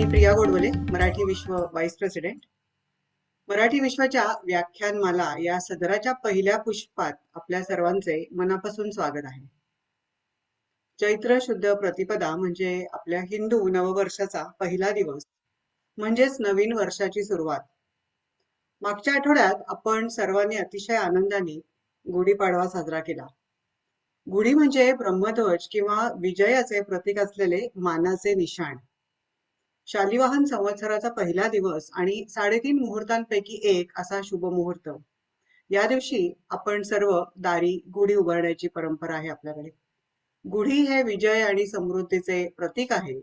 प्रिया गोडबोले, मराठी विश्व vice president. Marathi विश्वाच्या व्याख्यानमाला या सदराच्या पहिल्या पुष्पात आपल्या सर्वांचे मनापासून स्वागत आहे. चैत्र शुद्ध प्रतिपदा म्हणजे आपल्या हिंदू नववर्षाचा पहिला दिवस, म्हणजेच नवीन वर्षाची सुरुवात. मागच्या आठवड्यात आपण सर्वांनी अतिशय आनंदाने गुढीपाडवा साजरा केला. गुढी म्हणजे ब्रह्मध्वज किंवा विजयाचे प्रतीक असलेले मानाचे निशाण. शालिवाहन संवत्सराचा पहिला दिवस आणि 3.5 मुहूर्तांपैकी एक असा शुभ मुहूर्त. या दिवशी आपण सर्व दारी गुढी उभारण्याची परंपरा आहे आपल्याकडे. गुढी हे विजय आणि समृद्धीचे प्रतीक आहे.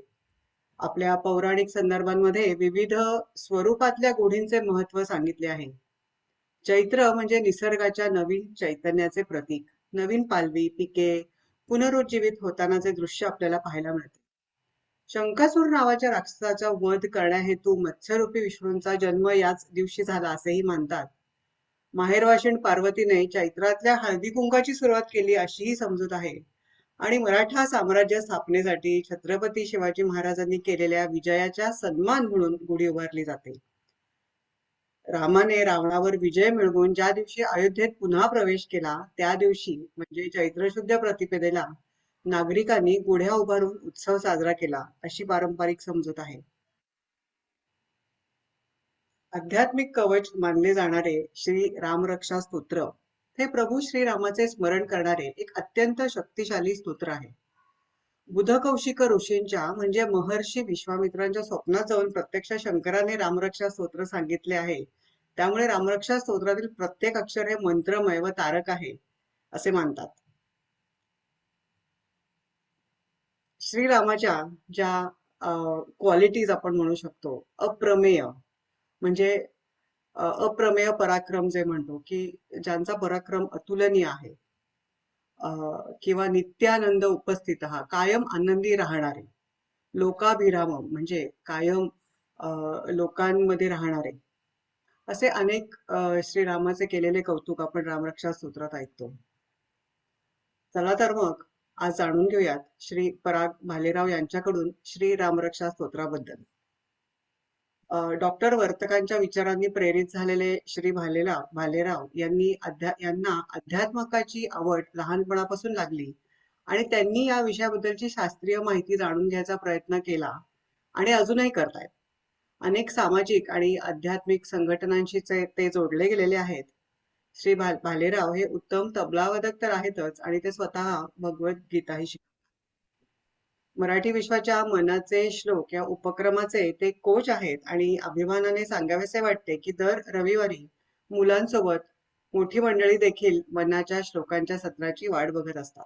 आपल्या पौराणिक संदर्भांमध्ये विविध स्वरूपातल्या गुढींचे महत्त्व सांगितले आहे. चैत्र म्हणजे निसर्गाच्या नवीन चैतन्याचे प्रतीक. नवीन पालवी, पिके पुनरुज्जीवित होतानाचे दृश्य आपल्याला पाहायला मिळते. शंकासूर नावाच्या राक्षसाचा वध करण्याहेतू मत्स्यरूपी विष्णूंचा जन्म याच दिवशी झाला असेही मानतात. माहेरवाशीण पार्वतीने चैत्रातल्या हळदी कुंकाची सुरुवात केली अशीही समजूत आहे. आणि मराठा साम्राज्य स्थापनेसाठी छत्रपती शिवाजी महाराजांनी केलेल्या विजयाचा सन्मान म्हणून गुढी उभारली जाते. रामाने रावणावर विजय मिळवून ज्या दिवशी अयोध्येत पुन्हा प्रवेश केला त्या दिवशी म्हणजे चैत्रशुद्ध प्रतिपदेला नागरिकांनी गुढ्या उभारून उत्सव साजरा केला अशी पारंपरिक समजूत आहे. आध्यात्मिक कवच मानले जाणारे श्री रामरक्षा स्तोत्र हे प्रभू श्रीरामाचे स्मरण करणारे एक अत्यंत शक्तिशाली स्तोत्र आहे. बुधकौशिक ऋषींच्या म्हणजे महर्षी विश्वामित्रांच्या स्वप्नात जाऊन प्रत्यक्ष शंकराने रामरक्षा स्तोत्र सांगितले आहे. त्यामुळे रामरक्षा स्तोत्रातील प्रत्येक अक्षर हे मंत्रमय व तारक आहे असे मानतात. श्रीरामाच्या ज्या क्वालिटीज आपण म्हणू शकतो, अप्रमेय म्हणजे अप्रमेय पराक्रम जे म्हणतो की ज्यांचा पराक्रम अतुलनीय आहे, किंवा नित्यानंद उपस्थित हा कायम आनंदी राहणारे, लोकाभिराम म्हणजे कायम लोकांमध्ये राहणारे, असे अनेक श्रीरामाचे केलेले कौतुक आपण रामरक्षा स्तोत्रात ऐकतो. चला तर मग आज जाणून घेऊयात श्री पराग भालेराव यांच्याकडून श्री रामरक्षा स्तोत्राबद्दल. डॉक्टर वर्तकांच्या विचारांनी प्रेरित झालेले श्री भालेराव यांना अध्यात्मकाची आवड लहानपणापासून लागली आणि त्यांनी या विषयाबद्दलची शास्त्रीय माहिती जाणून घ्यायचा प्रयत्न केला आणि अजूनही करतायत. अनेक सामाजिक आणि आध्यात्मिक संघटनांशी ते जोडले गेलेले आहेत. श्री भालेराव हे उत्तम तबलावादक तर आहेतच आणि ते स्वतः भगवद्गीताही शिकतात. मराठी विश्वाच्या मनाचे श्लोक या उपक्रमाचे ते कोच आहेत आणि अभिमानाने सांगावेसे वाटते की दर रविवारी मुलांसोबत मोठी मंडळी देखील मनाच्या श्लोकांच्या सत्राची वाट बघत असतात.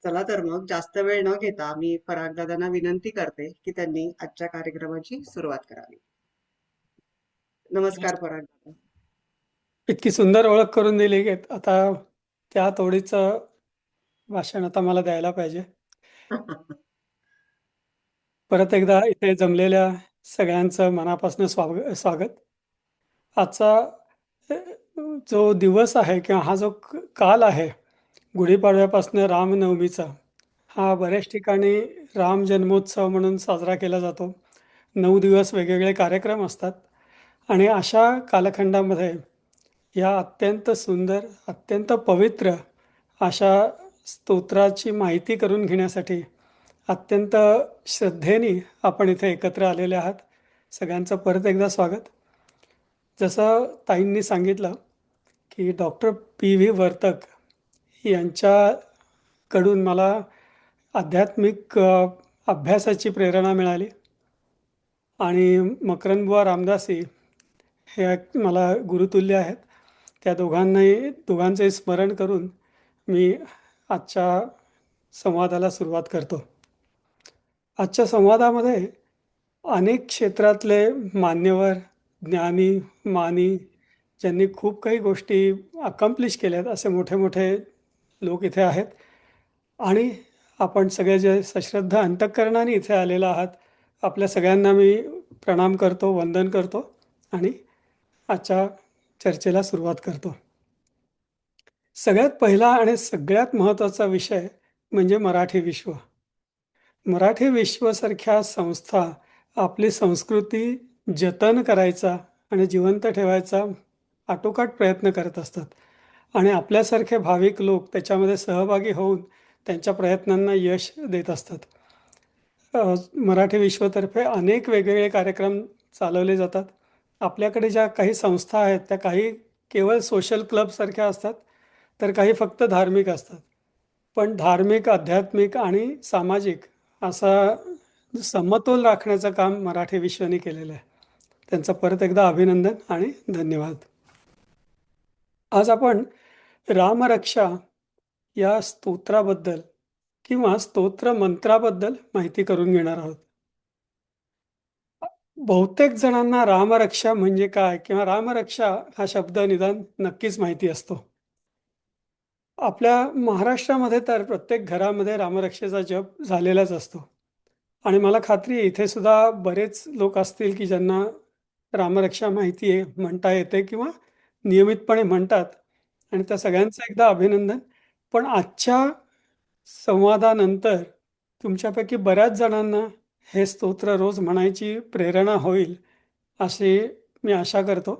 चला तर मग जास्त वेळ न घेता मी परागदादांना विनंती करते की त्यांनी आजच्या कार्यक्रमाची सुरुवात करावी. नमस्कार परागदादा. इतकी सुंदर ओळख करून दिली की आता त्या तोडीचं भाषण आता मला द्यायला पाहिजे. परत एकदा इथे जमलेल्या सगळ्यांचं मनापासून स्वागत. आजचा जो दिवस आहे किंवा हा जो काल आहे गुढीपाडव्यापासून रामनवमीचा, हा बऱ्याच ठिकाणी राम जन्मोत्सव म्हणून साजरा केला जातो. 9 दिवस वेगवेगळे कार्यक्रम असतात आणि अशा कालखंडामध्ये या अत्यंत सुंदर, अत्यंत पवित्र अशा स्तोत्राची माहिती करून घेण्यासाठी अत्यंत श्रद्धेने आपण इथे एकत्र आलेले आहात. सगळ्यांचं परत एकदा स्वागत. जसं ताईंनी सांगितलं की डॉक्टर PV वर्तक यांच्याकडून मला आध्यात्मिक अभ्यासाची प्रेरणा मिळाली आणि मकरंदबुवा रामदासी हे मला गुरुतुल्य आहेत. त्या दोघांचे स्मरण करून मी आजच्या संवादाला सुरुवात करतो. आजच्या संवादामध्ये अनेक क्षेत्रातले मान्यवर, ज्ञानी, मानी, ज्यांनी खूप काही गोष्टी अकम्प्लिश केल्यात असे मोठे मोठे लोक इथे आहेत आणि आपण सगळे जे सश्रद्ध अंतःकरणाने इथे आलेले आहात, आपल्या सगळ्यांना मी प्रणाम करतो, वंदन करतो आणि आजच्या चर्चेला सुरुवात करतो. सगळ्यात पहिला आणि सगळ्यात महत्त्वाचा विषय म्हणजे मराठी विश्व. मराठी विश्वसारख्या संस्था आपली संस्कृती जतन करायचा आणि जिवंत ठेवायचा आटोकाट प्रयत्न करत असतात. आणि आपल्यासारखे भाविक लोक त्याच्यामध्ये सहभागी होऊन त्यांच्या प्रयत्नांना यश देत असतात. मराठी विश्वतर्फे अनेक वेगवेगळे कार्यक्रम चालवले जातात. आपल्याकडे ज्या काही संस्था आहेत त्या काही केवळ सोशल क्लबसारख्या असतात, तर काही फक्त धार्मिक असतात. पण धार्मिक, आध्यात्मिक आणि सामाजिक असा समतोल राखण्याचं काम मराठी विश्वने केलेलं आहे. त्यांचं परत एकदा अभिनंदन आणि धन्यवाद. आज आपण रामरक्षा या स्तोत्राबद्दल किंवा स्तोत्र मंत्राबद्दल माहिती करून घेणार आहोत. बहुतेक जणांना रामरक्षा म्हणजे काय किंवा रामरक्षा हा शब्द निदान नक्कीच माहिती असतो. आपल्या महाराष्ट्रामध्ये तर प्रत्येक घरामध्ये रामरक्षेचा जप झालेलाच असतो. आणि मला खात्री आहे इथे सुद्धा बरेच लोक असतील की ज्यांना रामरक्षा माहिती आहे, म्हणता येते किंवा नियमितपणे म्हणतात. आणि त्या सगळ्यांचं एकदा अभिनंदन. पण आजच्या संवादानंतर तुमच्यापैकी बऱ्याच जणांना हे स्तोत्र रोज म्हणायची प्रेरणा होईल अशी मी आशा करतो.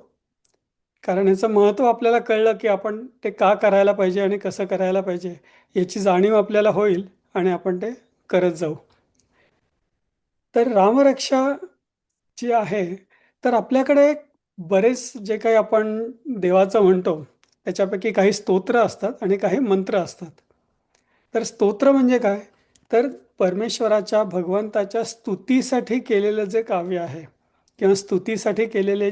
कारण याचं महत्त्व आपल्याला कळलं की आपण ते का करायला पाहिजे आणि कसं करायला पाहिजे याची जाणीव आपल्याला होईल आणि आपण ते करत जाऊ. तर रामरक्षा जी आहे, तर आपल्याकडे बरेच जे काही आपण देवाचं म्हणतो त्याच्यापैकी काही स्तोत्र असतात आणि काही मंत्र असतात. तर स्तोत्र म्हणजे काय? तर परमेश्वराच्या, भगवंताच्या स्तुतीसाठी केलेलं जे काव्य आहे किंवा स्तुतीसाठी केलेले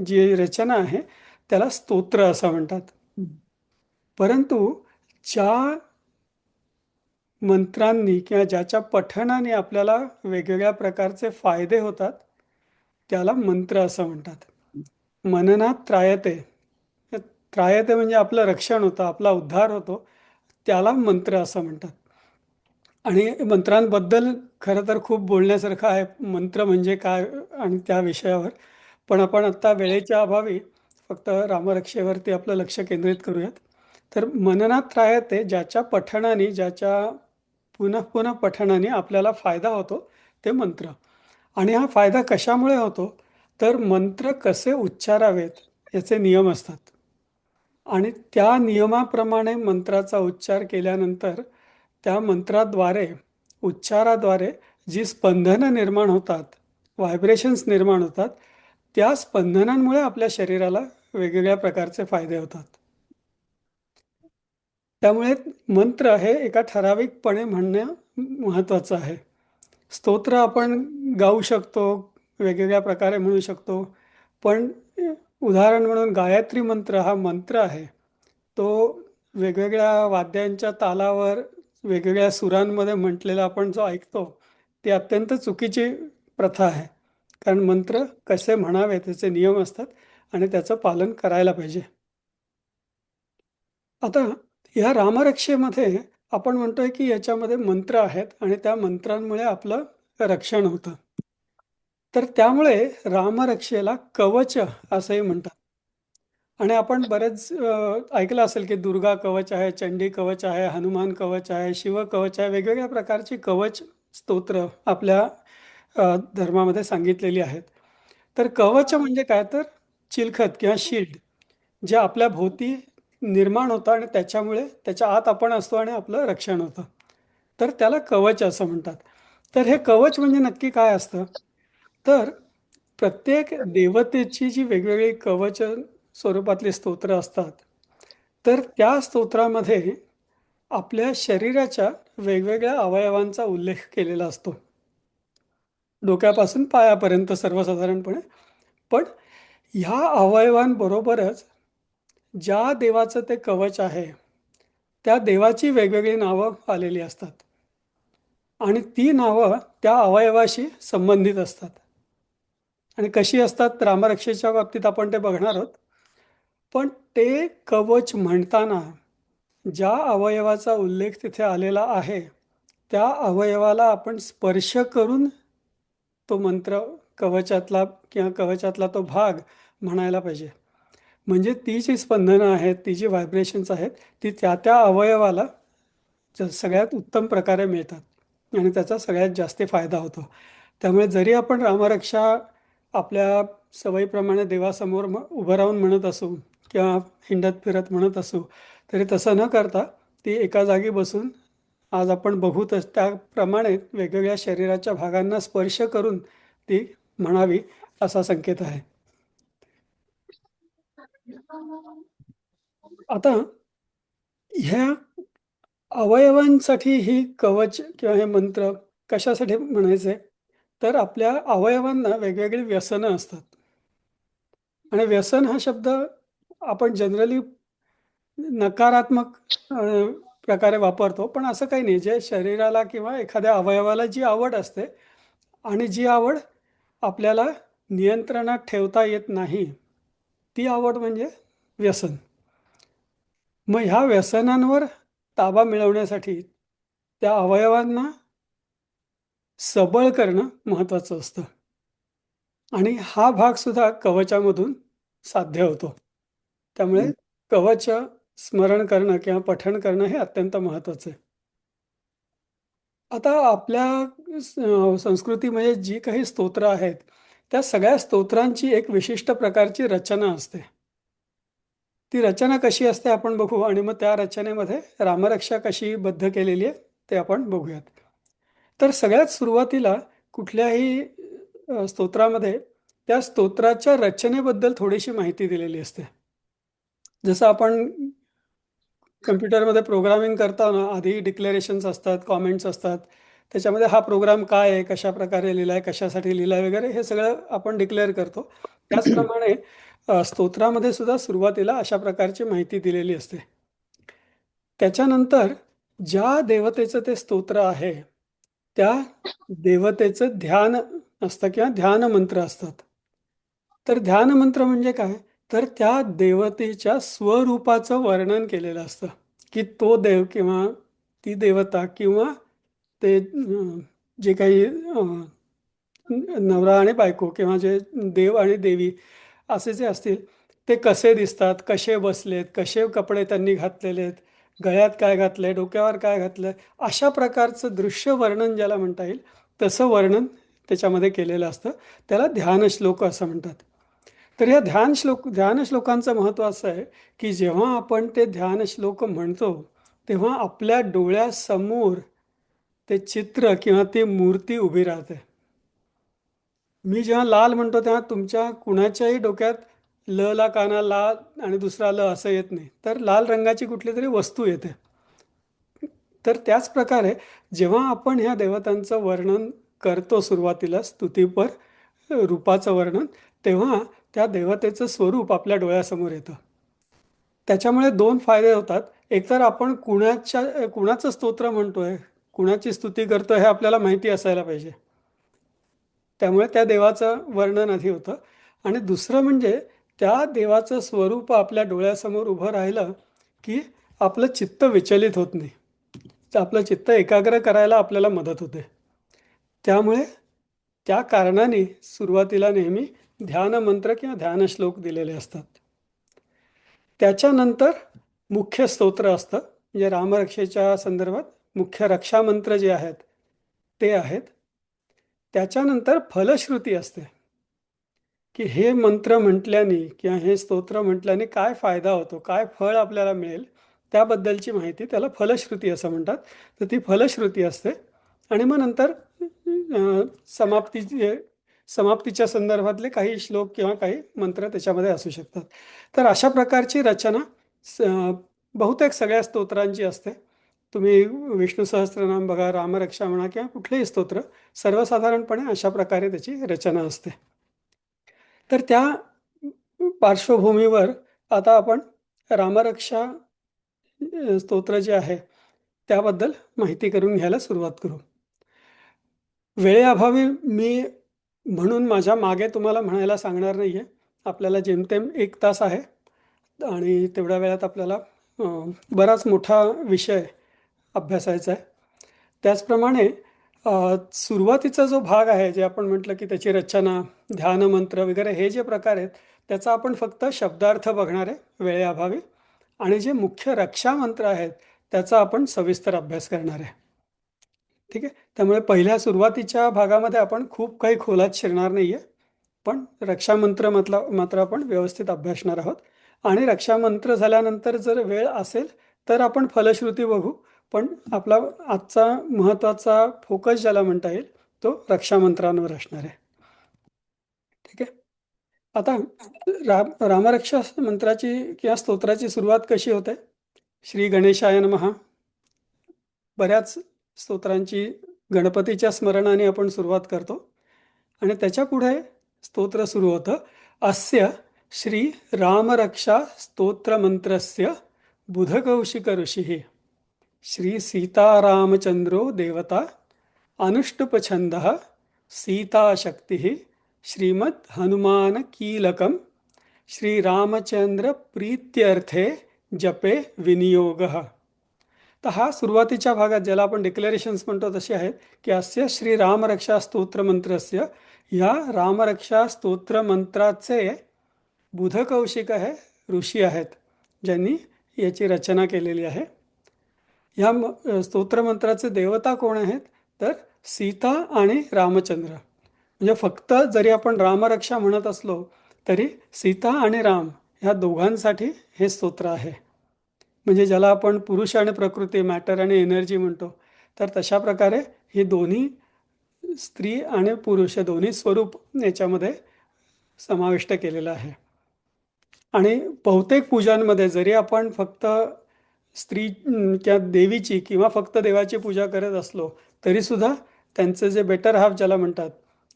जी रचना आहे त्याला स्तोत्र असं म्हणतात. परंतु ज्या मंत्रांनी किंवा ज्याच्या पठणाने आपल्याला वेगवेगळ्या प्रकारचे फायदे होतात त्याला मंत्र असं म्हणतात. मननात त्रायते. त्रायते म्हणजे आपलं रक्षण होतं, आपला उद्धार होतो, त्याला मंत्र असं म्हणतात. आणि मंत्रांबद्दल खरं तर खूप बोलण्यासारखं आहे, मंत्र म्हणजे काय आणि त्या विषयावर. पण आपण आत्ता वेळेच्या अभावी फक्त रामरक्षेवरती आपलं लक्ष केंद्रित करूयात. तर मननात राहते ज्याच्या पठणाने, ज्याच्या पुन्हा पुन्हा पठणाने आपल्याला फायदा होतो ते मंत्र. आणि हा फायदा कशामुळे होतो? तर मंत्र कसे उच्चारावेत याचे नियम असतात. आणि त्या नियमाप्रमाणे मंत्राचा उच्चार केल्यानंतर त्या मंत्राद्वारे, उच्चाराद्वारे जी स्पंदनं निर्माण होतात, व्हायब्रेशन्स निर्माण होतात, त्या स्पंदनांमुळे आपल्या शरीराला वेगवेगळ्या प्रकारचे फायदे होतात. त्यामुळे मंत्र हे एका ठराविकपणे म्हणणं महत्त्वाचं आहे. स्तोत्र आपण गाऊ शकतो, वेगवेगळ्या प्रकारे म्हणू शकतो. पण उदाहरण म्हणून गायत्री मंत्र हा मंत्र आहे. तो वेगवेगळ्या वाद्यांच्या तालावर वेगवेगळ्या सुरांमध्ये म्हटलेला आपण जो ऐकतो ती अत्यंत चुकीची प्रथा आहे. कारण मंत्र कसे म्हणावे त्याचे नियम असतात आणि त्याचं पालन करायला पाहिजे. आता ह्या रामरक्षेमध्ये आपण म्हणतोय की याच्यामध्ये मंत्र आहेत आणि त्या मंत्रांमुळे आपलं रक्षण होतं. तर त्यामुळे रामरक्षेला कवच असंही म्हणतात. आणि आपण बरेच ऐकलं असेल की दुर्गा कवच आहे, चंडी कवच आहे, हनुमान कवच आहे, शिव कवच आहे, वेगवेगळ्या प्रकारची कवच स्तोत्र आपल्या धर्मामध्ये सांगितलेली आहेत. तर कवच म्हणजे काय? तर चिलखत किंवा शील्ड जे आपल्या भोवती निर्माण होतं आणि त्याच्यामुळे त्याच्या आत आपण असतो आणि आपलं रक्षण होतं. तर त्याला कवच असं म्हणतात. तर हे कवच म्हणजे नक्की काय असतं? तर प्रत्येक देवतेची जी वेगवेगळी कवच स्वरूपातली स्तोत्र असतात, तर त्या स्तोत्रामध्ये आपल्या शरीराच्या वेगवेगळ्या अवयवांचा उल्लेख केलेला असतो. डोक्यापासून पायापर्यंत सर्वसाधारणपणे. पण ह्या अवयवांबरोबरच ज्या देवाचं ते कवच आहे, त्या देवाची वेगवेगळी नावं आलेली असतात. आणि ती नावं त्या अवयवाशी संबंधित असतात. आणि कशी असतात रामरक्षेच्या बाबतीत आपण ते बघणार आहोत. पण ते कवच म्हणताना ज्या अवयवाचा उल्लेख तिथे आलेला आहे, त्या अवयवाला आपण स्पर्श करून तो मंत्र कवचातला किंवा कवचातला तो भाग म्हणायला पाहिजे. म्हणजे ती जी स्पंदनं आहेत, ती जी व्हायब्रेशन्स आहेत, ती त्या त्या अवयवाला सगळ्यात उत्तम प्रकारे मिळतात आणि त्याचा सगळ्यात जास्त फायदा होतो. त्यामुळे जरी आपण रामरक्षा आपल्या सवयीप्रमाणे देवासमोर उभं राहून म्हणत असू किंवा हिंडत फिरत म्हणत असू, तरी तसं न करता ती एका जागी बसून आज आपण बघूतच त्याप्रमाणे वेगवेगळ्या शरीराच्या भागांना स्पर्श करून ती म्हणावी असा संकेत आहे. आता ह्या अवयवांसाठी ही कवच किंवा हे मंत्र कशासाठी म्हणायचे? तर आपल्या अवयवांना वेगवेगळी व्यसनं असतात आणि व्यसन हा शब्द आपण जनरली नकारात्मक अ, प्रकारे वापरतो, पण असं काही नाही. जे शरीराला किंवा एखाद्या अवयवाला जी आवड असते आणि जी आवड आपल्याला नियंत्रणात ठेवता येत नाही, ती आवड म्हणजे व्यसन. मग ह्या व्यसनांवर ताबा मिळवण्यासाठी त्या अवयवांना सबळ करणं महत्त्वाचं असतं आणि हा भाग सुद्धा कवचामधून साध्य होतो. त्यामुळे कवच स्मरण करणं किंवा पठण करणं हे अत्यंत महत्त्वाचं आहे. आता आपल्या संस्कृतीमध्ये जी काही स्तोत्र आहेत, त्या सगळ्या स्तोत्रांची एक विशिष्ट प्रकारची रचना असते. ती रचना कशी असते आपण बघू आणि मग त्या रचनेमध्ये रामरक्षा कशी बद्ध केलेली आहे ते आपण बघूयात. तर सगळ्यात सुरुवातीला कुठल्याही स्तोत्रामध्ये त्या स्तोत्राच्या रचनेबद्दल थोडीशी माहिती दिलेली असते. जसं आपण कम्प्युटरमध्ये प्रोग्रामिंग करताना आधी डिक्लेरेशन्स असतात, कॉमेंट्स असतात. त्याच्यामध्ये हा प्रोग्राम काय आहे, कशाप्रकारे लिहिला आहे, कशासाठी लिहिला आहे वगैरे हे सगळं आपण डिक्लेअर करतो. त्याचप्रमाणे स्तोत्रामध्ये सुद्धा सुरुवातीला अशा प्रकारची माहिती दिलेली असते. त्याच्यानंतर ज्या देवतेचं ते स्तोत्र आहे, त्या देवतेचं ध्यान असतं किंवा ध्यान मंत्र असतात. तर ध्यान मंत्र म्हणजे काय? तर त्या देवतेच्या स्वरूपाचं वर्णन केलेलं असतं, की तो देव किंवा ती देवता किंवा ते जे काही नवरा आणि बायको किंवा जे देव आणि देवी असे जे असतील ते कसे दिसतात, कसे बसलेत, कसे कपडे त्यांनी घातलेले आहेत, गळ्यात काय घातलंय, डोक्यावर काय घातलंय, अशा प्रकारचं दृश्य वर्णन ज्याला म्हणता येईल तसं वर्णन त्याच्यामध्ये केलेलं असतं. त्याला ध्यान श्लोक असं म्हणतात. तर या ध्यान श्लोकांचं महत्त्व असं आहे की जेव्हा आपण ते ध्यान श्लोक म्हणतो तेव्हा आपल्या डोळ्यासमोर ते चित्र किंवा ती मूर्ती उभी राहते. मी जेव्हा लाल म्हणतो तेव्हा तुमच्या कुणाच्याही डोक्यात ल ला काना ला आणि दुसरा ल असं येत नाही, तर लाल रंगाची कुठली तरी वस्तू येते. तर त्याच प्रकारे जेव्हा आपण ह्या देवतांचं वर्णन करतो सुरुवातीला स्तुतीपर रूपाचं वर्णन, तेव्हा त्या देवतेचं स्वरूप आपल्या डोळ्यासमोर येतं. त्याच्यामुळे दोन फायदे होतात. एकतर आपण कुणाचं स्तोत्र म्हणतोय, कुणाची स्तुती करतोय हे आपल्याला माहिती असायला पाहिजे. त्यामुळे त्या देवाचं वर्णन आधी होतं आणि दुसरं म्हणजे त्या देवाचं स्वरूप आपल्या डोळ्यासमोर उभं राहिलं की आपलं चित्त विचलित होत नाही. तर आपलं चित्त एकाग्र करायला आपल्याला मदत होते. त्यामुळे त्या कारणाने सुरुवातीला नेहमी ध्यान मंत्र किंवा ध्यान श्लोक दिलेले असतात. त्याच्यानंतर मुख्य स्तोत्र असतं, म्हणजे रामरक्षेच्या संदर्भात मुख्य रक्षामंत्र जे आहेत ते आहेत. त्याच्यानंतर फलश्रुती असते, की हे मंत्र म्हटल्याने किंवा हे स्तोत्र म्हटल्याने काय फायदा होतो, काय फळ आपल्याला मिळेल, त्याबद्दलची माहिती त्याला फलश्रुती असं म्हणतात. तर ती फलश्रुती असते आणि मग नंतर समाप्ती समाप्तीच्या संदर्भातले काही श्लोक किंवा काही मंत्र त्याच्यामध्ये असू शकतात. तर अशा प्रकारची रचना बहुतेक सगळ्या स्तोत्रांची असते. तुम्ही विष्णू सहस्त्रनाम बघा, रामरक्षा म्हणा किंवा कुठलेही स्तोत्र, सर्वसाधारणपणे अशा प्रकारे त्याची रचना असते. तर त्या पार्श्वभूमीवर आता आपण रामरक्षा स्तोत्र जे आहे त्याबद्दल माहिती करून घ्यायला सुरुवात करू. वेळेअभावी मी म्हणून माझ्या मागे तुम्हाला म्हणायला सांगणार नाही आहे. आपल्याला जेमतेम 1 तास आहे आणि तेवढ्या वेळात आपल्याला बराच मोठा विषय अभ्यासायचा आहे. त्याचप्रमाणे सुरुवातीचा जो भाग आहे, जे आपण म्हटलं की त्याची रचना, ध्यानमंत्र वगैरे हे जे प्रकार आहेत, त्याचा आपण फक्त शब्दार्थ बघणार आहे वेळेअभावी आणि जे मुख्य रक्षामंत्र आहेत त्याचा आपण सविस्तर अभ्यास करणार आहे. ठीक आहे. त्यामुळे पहिल्या सुरुवातीच्या भागामध्ये आपण खूप काही खोलात शिरणार नाहीये, पण रक्षामंत्र मात्र आपण व्यवस्थित अभ्यासणार आहोत. आणि रक्षामंत्र झाल्यानंतर जर वेळ असेल तर आपण फलश्रुती बघू. पण आपला आजचा महत्त्वाचा फोकस ज्याला म्हणता येईल तो रक्षामंत्रांवर असणार आहे. ठीक आहे. आता रामरक्षा मंत्राची किंवा स्तोत्राची सुरुवात कशी होते? श्री गणेशाय नमः. बऱ्याच स्तोत्रांची गणपतीच्या स्मरणाने आपण सुरुवात करतो आणि त्याच्या पुढे स्तोत्र सुरू होतं. अस्य श्री रामरक्षा स्तोत्रमंत्रस्य बुधकौशिक ऋषिः श्री सीतारामचंद्रो देवता अनुष्टुपछंदः सीताशक्तिः श्रीमद् हनुमान कीलकं श्रीरामचंद्र प्रीत्यर्थे जपे विनियोगः. तर हा सुरुवातीच्या भागात ज्याला आपण डिक्लेरेशन्स म्हणतो तसे आहेत की अस्य श्री रामरक्षा स्तोत्रमंत्रस्य, या रामरक्षा स्तोत्रमंत्राचे बुधकौशिक आहे, ऋषी आहेत ज्यांनी याची रचना केलेली आहे. ह्या स्तोत्रमंत्राचे देवता कोण आहेत तर सीता आणि रामचंद्र. म्हणजे फक्त जरी आपण रामरक्षा म्हणत असलो तरी सीता आणि राम ह्या दोघांसाठी हे स्तोत्र आहे. म्हणजे ज्याला आपण पुरुष आणि प्रकृती, मॅटर आणि एनर्जी म्हणतो, तर तशा प्रकारे ही दोन्ही स्त्री आणि पुरुष हे दोन्ही स्वरूप याच्यामध्ये समाविष्ट केलेलं आहे. आणि बहुतेक पूजांमध्ये जरी आपण फक्त स्त्री किंवा देवीची किंवा फक्त देवाची पूजा करत असलो तरीसुद्धा त्यांचे जे बेटर हाफ ज्याला म्हणतात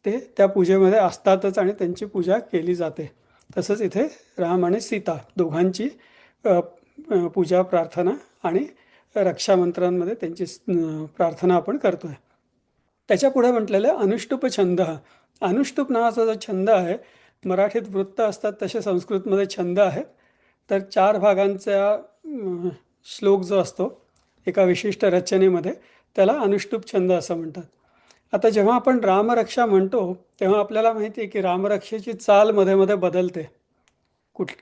ते त्या पूजेमध्ये असतातच आणि त्यांची पूजा केली जाते. तसंच इथे राम आणि सीता दोघांची पूजा, प्रार्थना आणि रक्षामंत्रांमध्ये त्यांची प्रार्थना आपण करतोय. त्याच्या पुढे म्हटलेलं आहे अनुष्टुप छंद. अनुष्टुप नावाचा जो छंद आहे, मराठीत वृत्त असतात तसे संस्कृतमध्ये छंद आहेत. तर 4 भागांचा श्लोक जो असतो एका विशिष्ट रचनेमध्ये त्याला अनुष्टुप छंद असं म्हणतात. आता जेव्हा आपण रामरक्षा म्हणतो तेव्हा आपल्याला माहिती आहे की रामरक्षेची चाल मध्ये मध्ये बदलते.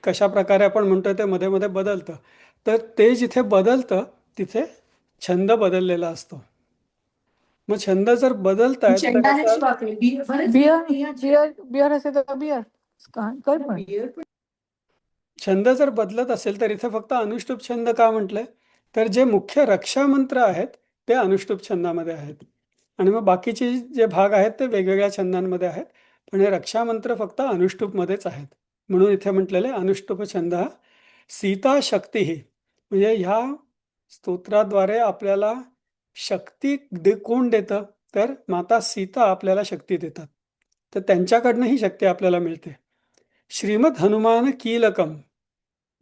कशा प्रकारे आपण म्हणतो ते मध्ये मध्ये बदलतं. तर ते जिथे बदलतं तिथे छंद बदललेला असतो. मग छंद जर बदलतायत तर बियर असेल तर बियर कर पण. छंद जर बदलत असेल तर इथे फक्त अनुष्टुप छंद का म्हटलंय तर जे मुख्य रक्षामंत्र आहेत ते अनुष्टुप छंदामध्ये आहेत आणि मग बाकीचे जे भाग आहेत ते वेगवेगळ्या छंदांमध्ये आहेत, पण हे रक्षामंत्र फक्त अनुष्टुपमध्येच आहेत. म्हणून इथे म्हटलेले अनुष्टुप छंद. सीता शक्ती ही म्हणजे ह्या स्तोत्राद्वारे आपल्याला शक्ती कोण देतं तर माता सीता आपल्याला शक्ती देतात. तर त्यांच्याकडनं ही शक्ती आपल्याला मिळते. श्रीमद हनुमान कीलकम,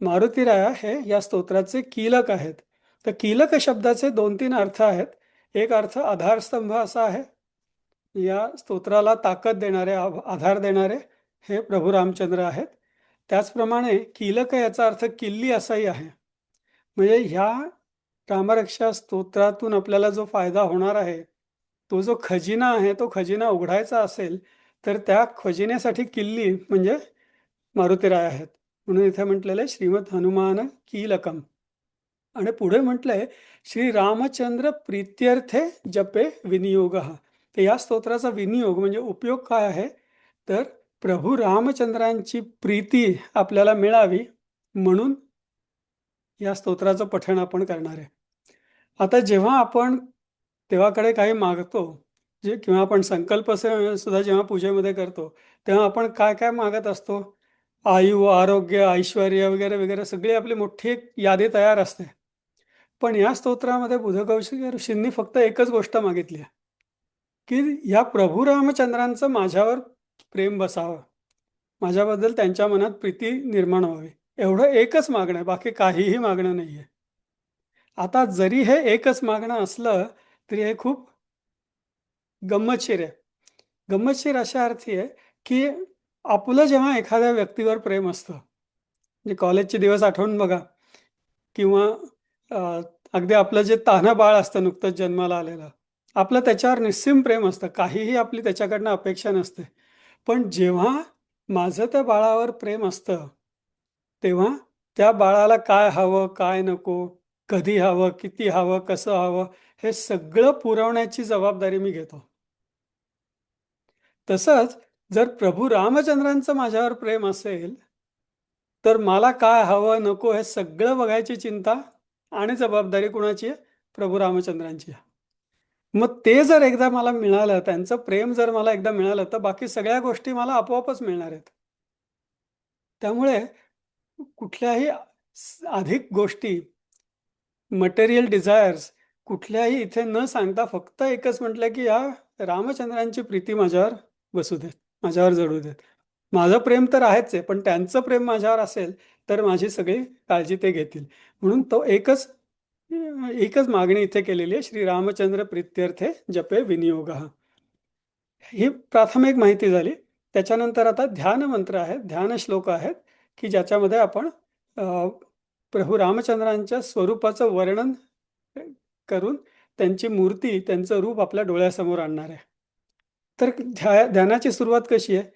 मारुतीराया हे या स्तोत्राचे कीलक आहेत. तर कीलक शब्दाचे 2-3 अर्थ आहेत. एक अर्थ आधारस्तंभ असा आहे, या स्तोत्राला ताकद देणारे, आधार देणारे हे प्रभू रामचंद्र आहेत. त्याचप्रमाणे कीलक याचा अर्थ किल्ली असाही आहे. म्हणजे ह्या रामरक्षा स्तोत्रातून आपल्याला जो फायदा होणार आहे, तो जो खजिना आहे, तो खजिना उघडायचा असेल तर त्या खजिन्यासाठी किल्ली म्हणजे मारुतीराय आहेत. म्हणून इथे म्हटलेलं श्रीमद हनुमान कीलकम. आणि पुढे म्हटलंय श्री रामचंद्र प्रीत्यर्थे जपे विनियोग. तर या स्तोत्राचा विनियोग म्हणजे उपयोग काय आहे तर प्रभू रामचंद्रांची प्रीती आपल्याला मिळावी म्हणून या स्तोत्राचं पठण आपण करणार आहे. आता जेव्हा आपण देवाकडे काही मागतो किंवा आपण संकल्प सुद्धा जेव्हा पूजेमध्ये करतो तेव्हा आपण काय काय मागत असतो, आयु, आरोग्य, ऐश्वर्य वगैरे वगैरे सगळी आपली मोठी एक यादी तयार असते. पण या स्तोत्रामध्ये बुधकौशिक ऋषींनी फक्त एकच गोष्ट मागितली आहे की या प्रभू रामचंद्रांचं माझ्यावर प्रेम बसावं, माझ्याबद्दल त्यांच्या मनात प्रीती निर्माण व्हावी, एवढं एकच मागणं आहे, बाकी काहीही मागणं नाही आहे. आता जरी हे एकच मागणं असलं तरी हे खूप गंमतशीर आहे. गंमतशीर अशा अर्थी आहे की आपलं जेव्हा एखाद्या व्यक्तीवर प्रेम असतं, म्हणजे कॉलेजचे दिवस आठवून बघा किंवा अगदी आपलं जे तान्हं बाळ असतं नुकतंच जन्माला आलेलं, आपलं त्याच्यावर निस्सीम प्रेम असतं, काहीही आपली त्याच्याकडनं अपेक्षा नसते. पण जेव्हा माझं त्या बाळावर प्रेम असतं तेव्हा त्या बाळाला काय हवं काय नको कधी हवं, किती हवं, कसं हवं, हे सगळं पुरवण्याची जबाबदारी मी घेतो. तसंच जर प्रभू रामचंद्रांचं माझ्यावर प्रेम असेल, तर मला काय हवं, नको हे सगळं बघायची चिंता आणि जबाबदारी कुणाची आहे? प्रभू रामचंद्रांची आहे. मग ते जर एकदा मला मिळालं, त्यांचं प्रेम जर मला एकदा मिळालं, तर बाकी सगळ्या गोष्टी मला आपोआपच मिळणार आहेत. त्यामुळे कुठल्याही अधिक गोष्टी, मटेरियल डिझायर्स कुठल्याही इथे न सांगता फक्त एकच म्हटलं की या रामचंद्रांची प्रीती माझ्यावर बसू देत, माझ्यावर जडू देत. माझं प्रेम तर आहेच आहे, पण त्यांचं प्रेम माझ्यावर असेल तर माझी सगळी काळजी ते घेतील. म्हणून तो एकच मागणी इथे केलेली आहे, श्री रामचंद्र प्रीत्यर्थे जपे विनियोग. ही प्राथमिक माहिती झाली. त्याच्यानंतर आता ध्यान मंत्र आहेत, ध्यान श्लोक आहेत की ज्याच्यामध्ये आपण प्रभू रामचंद्रांच्या स्वरूपाचं वर्णन करून त्यांची मूर्ती, त्यांचं रूप आपल्या डोळ्यासमोर आणणार आहे. तर ध्यानाची सुरुवात कशी आहे?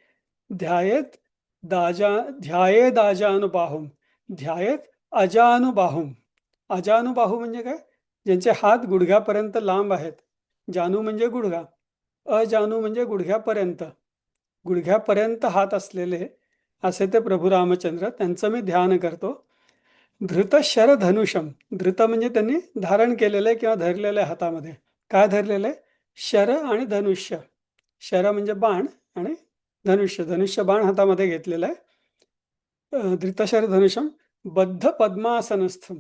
ध्याये दाजानुबाहुम, ध्यायेत अजानुबाहुम. अजानुबाहू म्हणजे काय? ज्यांचे हात गुडघ्यापर्यंत लांब आहेत. जानू म्हणजे गुडघा, अजानू म्हणजे गुडघ्यापर्यंत, गुडघ्यापर्यंत हात असलेले असे ते प्रभू रामचंद्र, त्यांचं मी ध्यान करतो. धृत शर धनुषम, धृत म्हणजे त्यांनी धारण केलेलं आहे किंवा धरलेलं आहे हातामध्ये. काय धरलेलं आहे? शर आणि धनुष्य. शर म्हणजे बाण आणि धनुष्य, धनुष्य बाण हातामध्ये घेतलेलं आहे. धृतशर धनुषम बद्ध पद्मासनस्थम,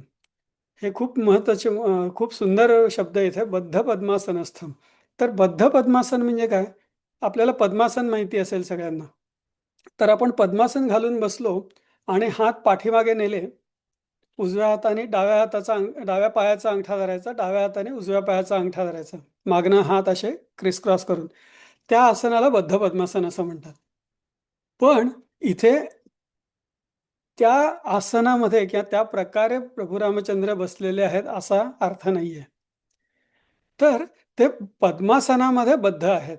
हे खूप महत्वाचे, खूप सुंदर शब्द इथे, बद्ध पद्मासनस्थम. तर बद्ध पद्मासन म्हणजे काय? आपल्याला पद्मासन माहिती असेल सगळ्यांना. तर आपण पद्मासन घालून बसलो आणि हात पाठीमागे नेले, उजव्या हाताने डाव्या पायाचा अंगठा धरायचा, डाव्या हाताने उजव्या पायाचा अंगठा धरायचा, मागणं हात असे क्रिसक्रॉस करून, त्या आसनाला बद्ध पद्मासन असं म्हणतात. पण इथे त्या आसनामध्ये किंवा त्या प्रकारे प्रभू रामचंद्र बसलेले आहेत असा अर्थ नाहीये. तर ते पद्मासनामध्ये बद्ध आहेत.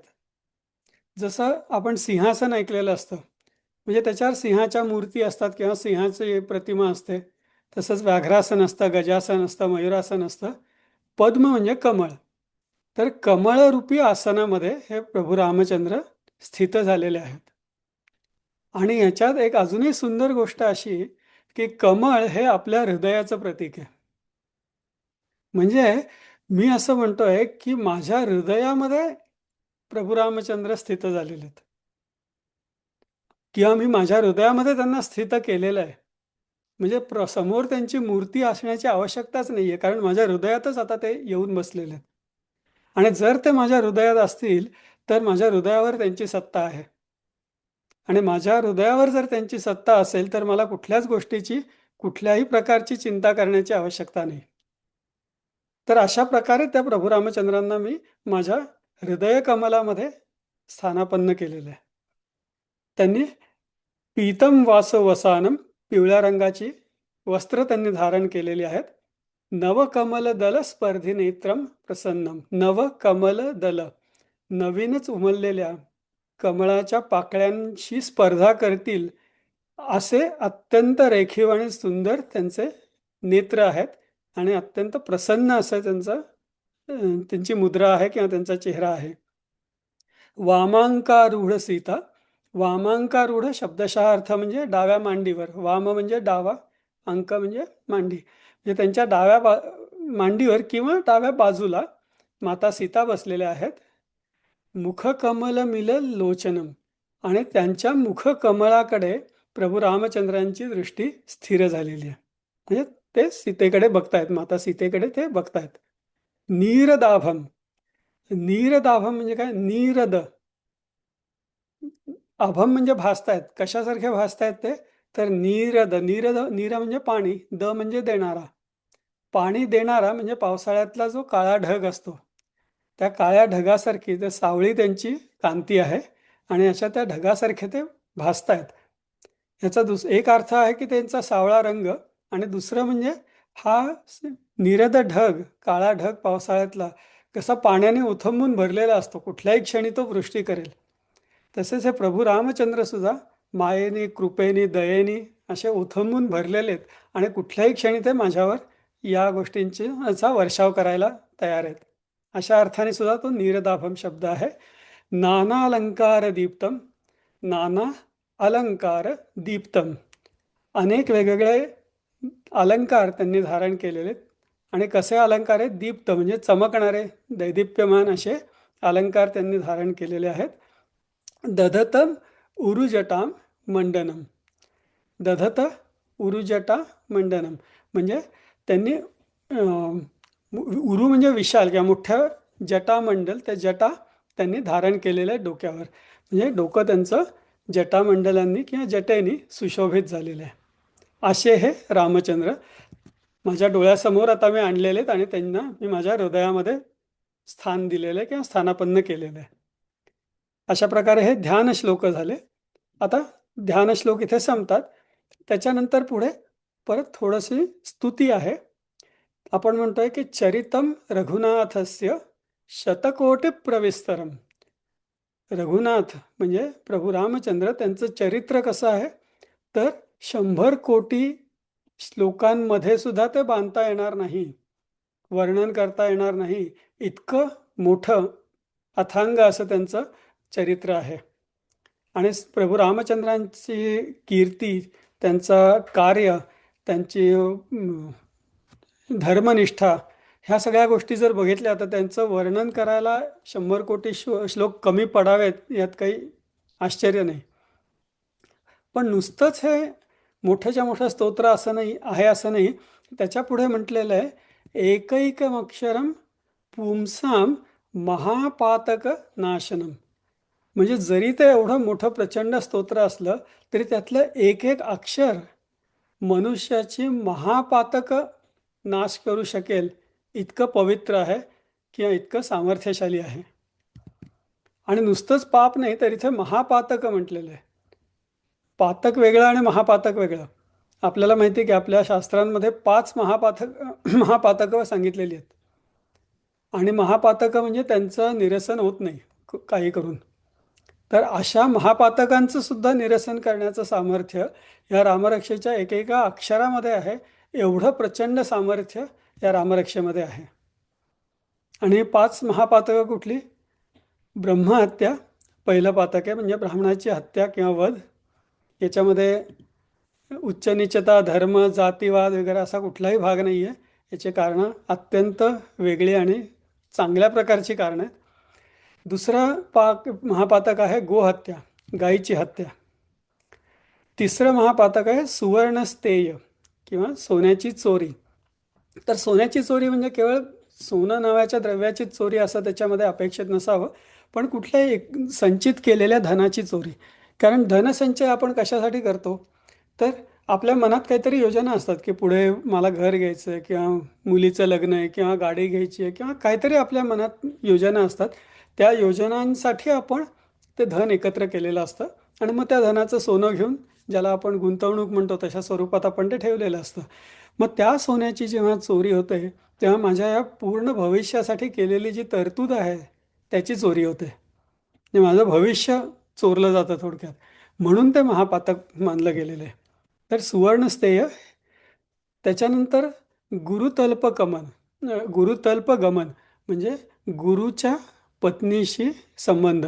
जसं आपण सिंहासन ऐकलेलं असतं, म्हणजे त्याच्यावर सिंहाच्या मूर्ती असतात किंवा सिंहाची प्रतिमा असते. तसंच व्याघ्रासन असतं, गजासन असतं, मयुरासन असतं. पद्म म्हणजे कमळ. तर कमळरूपी आसनामध्ये हे प्रभू रामचंद्र स्थित झालेले आहेत. आणि याच्यात एक अजूनही सुंदर गोष्ट अशी की कमळ हे आपल्या हृदयाचं प्रतीक आहे. म्हणजे मी असं म्हणतोय की माझ्या हृदयामध्ये प्रभू रामचंद्र स्थित झालेले आहेत, किंवा मी माझ्या हृदयामध्ये त्यांना स्थित केलेलं आहे. म्हणजे समोर त्यांची मूर्ती असण्याची आवश्यकताच नाहीये, कारण माझ्या हृदयातच आता ते येऊन बसलेले आहेत. आणि जर ते माझ्या हृदयात असतील तर माझ्या हृदयावर त्यांची सत्ता आहे. आणि माझ्या हृदयावर जर त्यांची सत्ता असेल तर मला कुठल्याच गोष्टीची, कुठल्याही प्रकारची चिंता करण्याची आवश्यकता नाही. तर अशा प्रकारे त्या प्रभू रामचंद्रांना मी माझ्या हृदय कमलामध्ये स्थानापन्न केलेलं आहे. त्यांनी पीतम वासवसानम, पिवळ्या रंगाची वस्त्र त्यांनी धारण केलेली आहेत. नवकमल दल स्पर्धी नेत्रम प्रसन्नम, नवकमल दल, नवीनच उमललेल्या कमळाच्या पाकळ्यांशी स्पर्धा करतील असे अत्यंत रेखीव आणि सुंदर त्यांचे नेत्र आहेत. आणि अत्यंत प्रसन्न असं त्यांची मुद्रा आहे किंवा त्यांचा चेहरा आहे. वामांकारूढ सीता, वामांकारूढ शब्दशः अर्थ म्हणजे डाव्या मांडीवर. वाम म्हणजे डावा, अंक म्हणजे मांडी, म्हणजे त्यांच्या डाव्या मांडीवर किंवा डाव्या बाजूला माता सीता बसलेल्या आहेत. मुखकमल मिल लोचनम, आणि त्यांच्या मुखकमळाकडे प्रभू रामचंद्रांची दृष्टी स्थिर झालेली आहे. म्हणजे ते सीतेकडे बघतायत, माता सीतेकडे ते बघतायत. नीरदाभम, नीरदाभम म्हणजे काय? नीरद, अभम म्हणजे भासतायत. कशासारखे भासतायत ते? तर नीरद, नीर म्हणजे पाणी, द म्हणजे देणारा. पाणी देणारा म्हणजे पावसाळ्यातला जो काळा ढग असतो, त्या काळ्या ढगासारखी ते सावळी त्यांची कांती आहे आणि अशा त्या ढगासारखे ते भासतायत. याचा एक अर्थ आहे की त्यांचा सावळा रंग, आणि दुसरं म्हणजे हा नीरद ढग, काळा ढग पावसाळ्यातला कसा पाण्याने उथंबून भरलेला असतो, कुठल्याही क्षणी तो वृष्टी करेल. तसेच हे प्रभू रामचंद्र सुद्धा मायेने, कृपेने, दयेने असे उथंबून भरलेले आहेत आणि कुठल्याही क्षणी ते माझ्यावर या गोष्टींचा वर्षाव करायला तयार आहेत. अशा अर्थाने सुद्धा तो नीरदाभम शब्द आहे. नाना अलंकार दीप्तम, नाना अलंकार दीप्तम, अनेक वेगवेगळे अलंकार त्यांनी धारण केलेले आहेत. आणि कसे अलंकार आहेत? दीप्त म्हणजे चमकणारे, दैदिप्यमान असे अलंकार त्यांनी धारण केलेले आहेत. दधतम उरुजटाम मंडनम, दधत उरुजटा मंडनम म्हणजे त्यांनी उरु म्हणजे विशाल किंवा मोठ्या जटामंडल, त्या जटा त्यांनी धारण केलेल्या आहेत डोक्यावर. म्हणजे डोकं त्यांचं जटामंडलांनी किंवा जटेनी सुशोभित झालेलं आहे. असे हे रामचंद्र माझ्या डोळ्यासमोर आता मी आणलेले आहेत आणि त्यांना मी माझ्या हृदयामध्ये स्थान दिलेलं आहे किंवा स्थानापन्न केलेलं आहे. अशा प्रकारे हे ध्यान श्लोक झाले. आता ध्यान श्लोक इथे संपतात. त्याच्यानंतर पुढे परत थोडीशी स्तुती आहे. आपण म्हणतोय की चरितम रघुनाथस्य शतकोटी प्रविस्तरम. रघुनाथ म्हणजे प्रभू रामचंद्र, त्यांचं चरित्र कसं आहे तर 100 कोटी श्लोकांमध्ये सुद्धा ते बांधता येणार नाही, वर्णन करता येणार नाही, इतकं मोठं अथांग असं त्यांचं चरित्र आहे. आणि प्रभू रामचंद्रांची कीर्ती, त्यांचं कार्य, त्यांची धर्मनिष्ठा, ह्या सगळ्या गोष्टी जर बघितल्या तर त्यांचं वर्णन करायला 100 कोटी श्लोक कमी पडावेत यात काही आश्चर्य नाही. पण नुसतंच हे मोठ्याच्या मोठं स्तोत्र असं नाही आहे असं नाही. त्याच्या पुढे म्हटलेलं आहे एकैकमक्षरम पुंसाम महापातक नाशनम. म्हणजे जरी ते एवढं मोठं प्रचंड स्तोत्र असलं तरी त्यातलं एक एक अक्षर मनुष्याची महापातक नाश करू शकेल इतकं पवित्र आहे किंवा इतकं सामर्थ्यशाली आहे. आणि नुसतंच पाप नाही तर इथे महापातक म्हटलेलं आहे. पातक वेगळं आणि महापातक वेगळं. आपल्याला माहिती आहे की आपल्या शास्त्रांमध्ये 5 महापातकं सांगितलेली आहेत. आणि महापातक म्हणजे त्यांचं निरसन होत नाही काही करून. तर अशा महापातकांचं सुद्धा निरसन करण्याचं सामर्थ्य या रामरक्षेच्या एकेका अक्षरामध्ये आहे. एवढं प्रचंड सामर्थ्य या रामरक्षेमध्ये आहे. आणि 5 महापातकं कुठली? ब्रह्महत्या पहिलं पातक आहे, म्हणजे ब्राह्मणाची हत्या किंवा वध. याच्यामध्ये उच्च नीचता, धर्म, जातीवाद वगैरे असा कुठलाही भाग नाही आहे. याचे कारणं अत्यंत वेगळी आणि चांगल्या प्रकारची कारणं आहेत. दुसरा महापातक आहे गोहत्या, गायीची हत्या. तिसरं महापातक आहे सुवर्णस्तेय किंवा सोन्याची चोरी. तर सोन्याची चोरी म्हणजे केवळ सोनं नावाच्या द्रव्याची चोरी असं त्याच्यामध्ये अपेक्षित नसावं, पण कुठल्याही संचित केलेल्या धनाची चोरी. कारण धनसंचय आपण कशासाठी करतो तर आपल्या मनात काहीतरी योजना असतात की पुढे मला घर घ्यायचं आहे किंवा मुलीचं लग्न आहे किंवा गाडी घ्यायची आहे किंवा काहीतरी आपल्या मनात योजना असतात. त्या योजनांसाठी आपण ते धन एकत्र केलेलं असतं आणि मग त्या धनाचं सोनं घेऊन, ज्याला आपण गुंतवणूक म्हणतो तशा स्वरूपात आपण ते ठेवलेलं असतं. मग त्या सोन्याची जेव्हा चोरी होते तेव्हा माझ्या या पूर्ण भविष्यासाठी केलेली जी तरतूद आहे त्याची चोरी होते. म्हणजे माझं भविष्य चोरलं जातं थोडक्यात. म्हणून ते महापातक मानलं गेलेलं आहे. तर सुवर्णस्तेय. त्याच्यानंतर गुरुतल्पगमन म्हणजे गुरुच्या पत्नीशी संबंध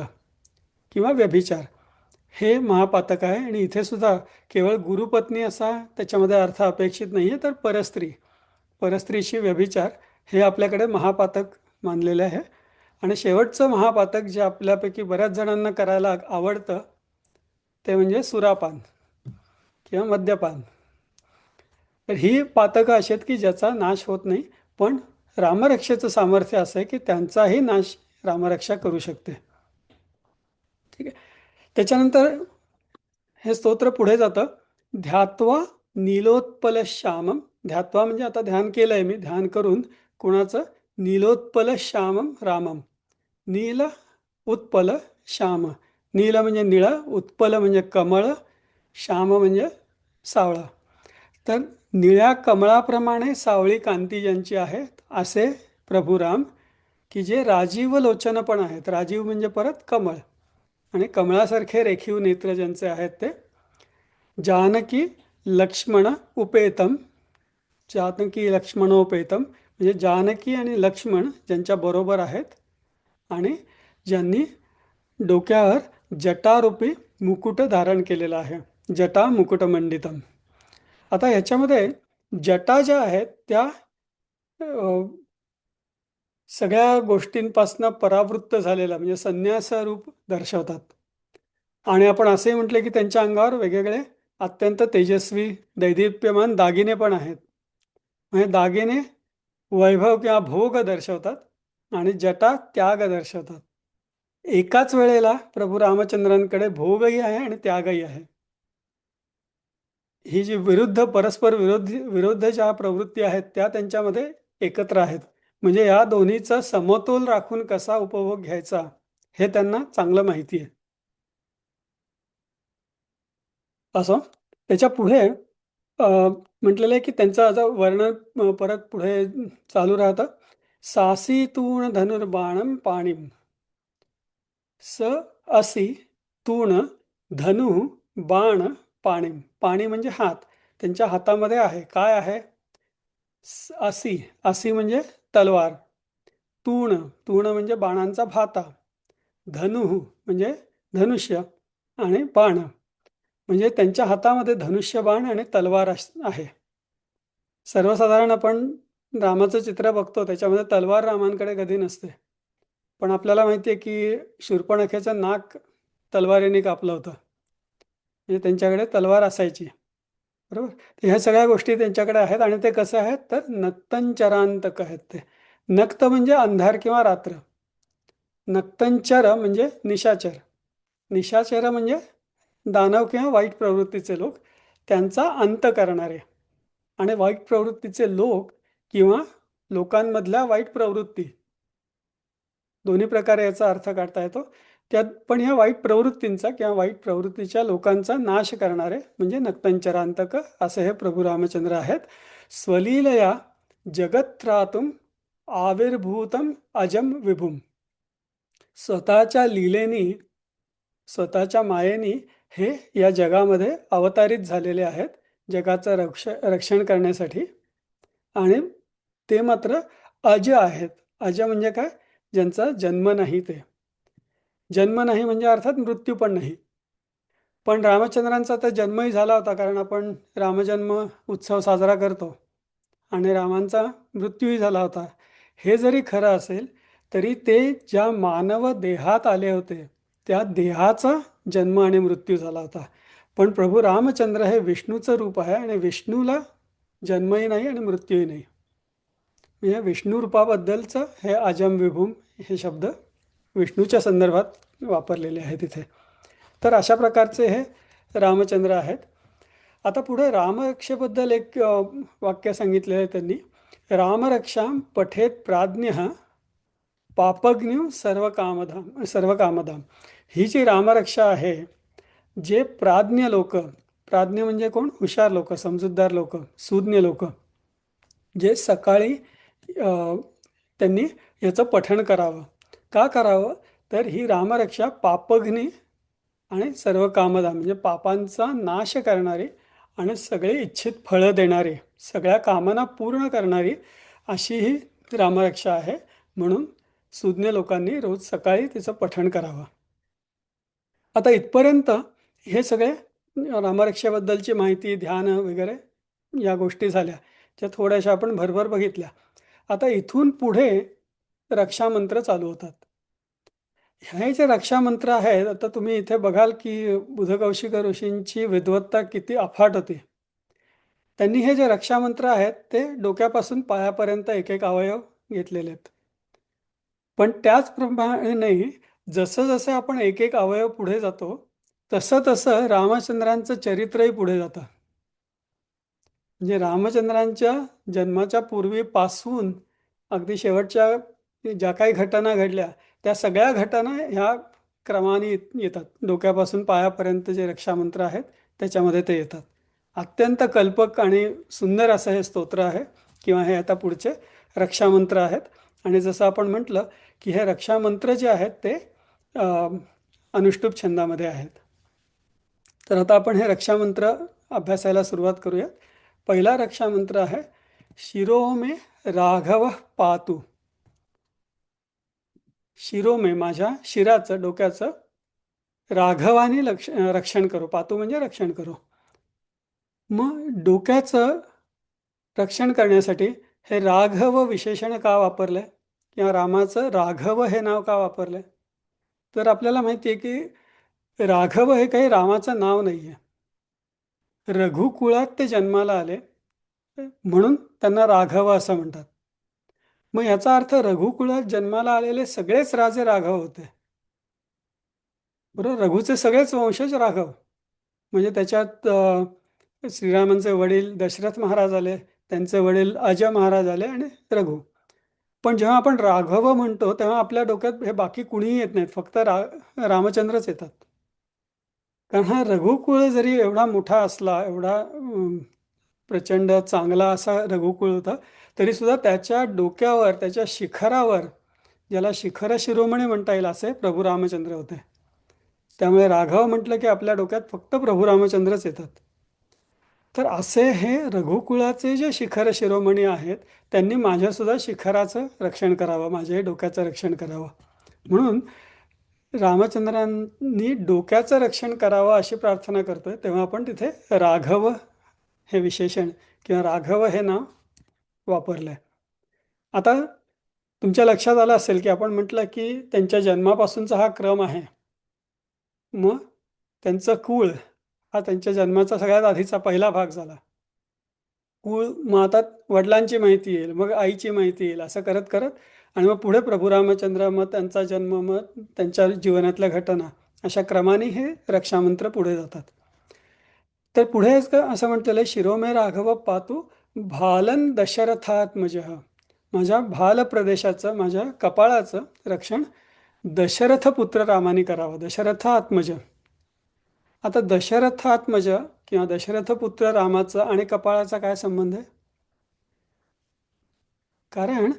किंवा व्यभिचार, हे महापातक आहे. आणि इथे सुद्धा केवळ गुरुपत्नी असा त्याच्यामध्ये अर्थ अपेक्षित नाही आहे, तर परस्त्रीशी व्यभिचार हे आपल्याकडे महापातक मानलेले आहे. आणि शेवटचं महापातक जे आपल्यापैकी बऱ्याच जणांना करायला आवडतं ते म्हणजे सुरापान किंवा मद्यपान. तर ही पातकं अशी आहेत की ज्याचा नाश होत नाही, पण रामरक्षेचं सामर्थ्य असं आहे की त्यांचाही नाश रामरक्षा करू शकते. ठीक आहे. त्याच्यानंतर हे स्तोत्र पुढे जातं. ध्यात्वा नीलोत्पल श्यामम. ध्यात्वा म्हणजे आता ध्यान केलं आहे मी, ध्यान करून कुणाचं? नीलोत्पल श्यामम रामम. नील उत्पल श्याम. नील म्हणजे निळं, उत्पल म्हणजे कमळ, श्याम म्हणजे सावळा. तर निळ्या कमळाप्रमाणे सावळी कांती ज्यांची आहे असे प्रभू राम, की जे राजीव लोचन पण आहेत. राजीव म्हणजे परत कमळ, आणि कमळासारखे रेखीव नेत्र ज्यांचे आहेत ते. जानकी लक्ष्मण उपेतम जानकी लक्ष्मणोपेतम, म्हणजे जानकी आणि लक्ष्मण ज्यांच्या बरोबर आहेत आणि ज्यांनी डोक्यावर जटारूपी मुकुट धारण केलेला आहे, जटा मुकुटमंडितम. आता ह्याच्यामध्ये जटा ज्या आहेत त्या सगळ्या गोष्टींपासून परावृत्त झालेला म्हणजे संन्यास रूप दर्शवतात. आणि आपण असे म्हटले की त्यांच्या अंगावर वेगवेगळे अत्यंत तेजस्वी दैदिप्यमान दागिने पण आहेत. म्हणजे दागिने वैभव किंवा भोग दर्शवतात आणि जटा त्याग दर्शवतात. एकाच वेळेला प्रभू रामचंद्रांकडे भोगही आहे आणि त्यागही आहे. ही जी परस्पर विरुद्ध ज्या प्रवृत्ती आहेत त्या त्यांच्यामध्ये एकत्र आहेत. म्हणजे या दोन्हीचा समतोल राखून कसा उपभोग घ्यायचा हे त्यांना चांगलं माहिती आहे. असं त्याच्या पुढे म्हटलेलं आहे की त्यांचं आता वर्णन परत पुढे चालू राहतं. सासी तूण धनुर्बाणम पाणीम, स असी तूण धनु बाण पाणीम. पाणी म्हणजे हात, त्यांच्या हातामध्ये आहे. काय आहे? असी, असी म्हणजे तलवार. तूण, तूण म्हणजे बाणांचा भाता. धनु म्हणजे धनुष्य आणि बाण म्हणजे त्यांच्या हातामध्ये धनुष्य बाण आणि तलवार आहे. सर्वसाधारण आपण रामाचं चित्र बघतो त्याच्यामध्ये तलवार रामांकडे कधी नसते. पण आपल्याला माहिती आहे की शूर्पणखेचं नाक तलवारीने कापलं होतं, म्हणजे त्यांच्याकडे तलवार असायची. बरोबर. तर ह्या सगळ्या गोष्टी त्यांच्याकडे आहेत आणि ते कसं आहेत तर नक्तंचरांतक आहेत. ते नक्त म्हणजे अंधार किंवा रात्र, नक्तंचर म्हणजे निशाचर. निशाचर म्हणजे दानव किंवा वाईट प्रवृत्तीचे लोक, त्यांचा अंत करणारे. आणि वाईट प्रवृत्तीचे लोक किंवा लोकांमधल्या वाईट प्रवृत्ती दोन्ही प्रकारे याचा अर्थ काढता येतो. त्यात पण ह्या वाईट प्रवृत्तींचा किंवा वाईट प्रवृत्तीच्या लोकांचा नाश करणारे म्हणजे नक्तंचरांतक असे हे प्रभू रामचंद्र आहेत. स्वलीलया जगत्रातुम आविर्भूतम अजम विभुम. स्वतःच्या लीलेनी, स्वतःच्या मायेनी हे या जगामध्ये अवतारित झालेले आहेत जगाचं रक्षण करण्यासाठी. आणि ते मात्र अज आहेत. अज म्हणजे काय? ज्यांचा जन्म नाही. ते जन्म नाही म्हणजे अर्थात मृत्यू पण नाही. पण रामचंद्रांचा तर जन्मही झाला होता, कारण आपण रामजन्म उत्सव साजरा करतो. आणि रामांचा मृत्यूही झाला होता. हे जरी खरं असेल तरी ते ज्या मानव देहात आले होते त्या देहाचा जन्म आणि मृत्यू झाला होता. पण प्रभू रामचंद्र हे विष्णूचं रूप आहे आणि विष्णूला जन्मही नाही आणि मृत्यूही नाही. म्हणजे विष्णू रूपाबद्दलचं हे अजम विभूम हे शब्द विष्णूच्या संदर्भात वापरलेले आहेत इथे. तर अशा प्रकारचे हे रामचंद्र आहेत. आता पुढे रामरक्षेबद्दल एक वाक्य सांगितलेलं आहे त्यांनी. रामरक्षाम पठेत प्राज्ञ पापज्ञ सर्व कामधाम. ही जी रामरक्षा आहे, जे प्राज्ञ लोक, प्राज्ञ म्हणजे कोण? हुशार लोक, समजूतदार लोक, सुज्ञ लोक, जे सकाळी त्यांनी याचं पठण करावं. का करावं? तर ही रामरक्षा पापघ्नी आणि सर्व कामधाम म्हणजे पापांचा नाश करणारी आणि सगळे इच्छित फळं देणारी, सगळ्या कामना पूर्ण करणारी अशी ही रामरक्षा आहे. म्हणून सुज्ञ लोकांनी रोज सकाळी तिचं पठण करावं. आता इथपर्यंत हे सगळे रामरक्षेबद्दलची माहिती, ध्यान वगैरे या गोष्टी झाल्या, ज्या थोड्याशा आपण भरभर बघितल्या. आता इथून पुढे रक्षामंत्र चालू होतात. हे जे रक्षामंत्र आहेत, आता तुम्ही इथे बघाल की बुधकौशिक ऋषींची विद्वत्ता किती अफाट होती. त्यांनी हे जे रक्षामंत्र आहेत ते डोक्यापासून पायापर्यंत एक एक अवयव घेतलेले आहेत. पण त्याचप्रमाणे जसं जसं आपण एक एक अवयव पुढे जातो तसं तसं रामचंद्रांचं चरित्रही पुढे जातं. म्हणजे रामचंद्रांच्या जन्माच्या पूर्वीपासून अगदी शेवटच्या ज्या काही घटना घडल्या त्या सगळ्या घटना ह्या क्रमाने येतात. डोक्यापासून पायापर्यंत जे रक्षामंत्र आहेत त्याच्यामध्ये ते येतात. अत्यंत कल्पक आणि सुंदर असं हे स्तोत्र आहे किंवा हे आता पुढचे रक्षामंत्र आहेत. आणि जसं आपण म्हटलं की हे रक्षामंत्र जे आहेत ते अनुष्टुप छंदामध्ये आहेत. तर आता आपण हे रक्षामंत्र अभ्यासायला सुरुवात करूया. पहिला रक्षामंत्र आहे शिरो मे राघव पातू. शिरो मे माझ्या शिराचं डोक्याचं राघवाने रक्षण करो. पातू म्हणजे रक्षण करो. मग डोक्याचं रक्षण करण्यासाठी हे राघव विशेषण का वापरलंय किंवा रामाचं राघव हे नाव का वापरलंय? तर आपल्याला माहिती आहे की राघव हे काही रामाचं नाव नाही आहे. रघुकुळात ते जन्माला आले म्हणून त्यांना राघव असं म्हणतात. मग याचा अर्थ रघुकुळात जन्माला आलेले सगळेच राजे राघव होते. बरोबर, रघुचे सगळेच वंशज राघव. म्हणजे त्याच्यात श्रीरामांचे वडील दशरथ महाराज आले, त्यांचे वडील अजय महाराज आले आणि रघु. पण जेव्हा आपण राघव म्हणतो तेव्हा आपल्या डोक्यात हे बाकी कुणीही येत नाहीत, फक्त रामचंद्रच येतात. कारण हा रघुकुळ जरी एवढा मोठा असला, एवढा प्रचंड चांगला असा रघुकुळ होता, तरी सुद्धा त्याच्या डोक्यावर, त्याच्या शिखरावर, ज्याला शिखर शिरोमणी म्हणता येईल, असे प्रभू रामचंद्र होते. त्यामुळे राघव म्हटलं की आपल्या डोक्यात फक्त प्रभू रामचंद्रच येतात. तर असे हे रघुकुळाचे जे शिखर शिरोमणी आहेत, त्यांनी माझ्यासुद्धा शिखराचं रक्षण करावं, माझ्याही डोक्याचं रक्षण करावं. म्हणून रामचंद्रांनी डोक्याचं रक्षण करावं अशी प्रार्थना करतोय, तेव्हा आपण तिथे राघव हे विशेषण किंवा राघव हे नाव वापरलंय. आता तुमच्या लक्षात आलं असेल की आपण म्हटलं की त्यांच्या जन्मापासूनचा हा क्रम आहे. मग त्यांचं कुळ हा त्यांच्या जन्माचा सगळ्यात आधीचा पहिला भाग झाला. कुळ, मग आता वडिलांची माहिती येईल, मग आईची माहिती येईल, असं करत करत आणि मग पुढे प्रभू रामचंद्र, मग त्यांचा जन्म, मग त्यांच्या जीवनातल्या घटना, अशा क्रमाने हे रक्षामंत्र पुढे जातात. तर पुढे असं म्हटलेलं आहे, शिरोमे राघव पातू भालन दशरथात्मज. माझ्या भाल प्रदेशाचं, माझ्या कपाळाचं रक्षण दशरथ पुत्र रामाने करावं. दशरथात्मज. आता दशरथात्मज किंवा दशरथ पुत्र रामाचं आणि कपाळाचा काय संबंध आहे? कारण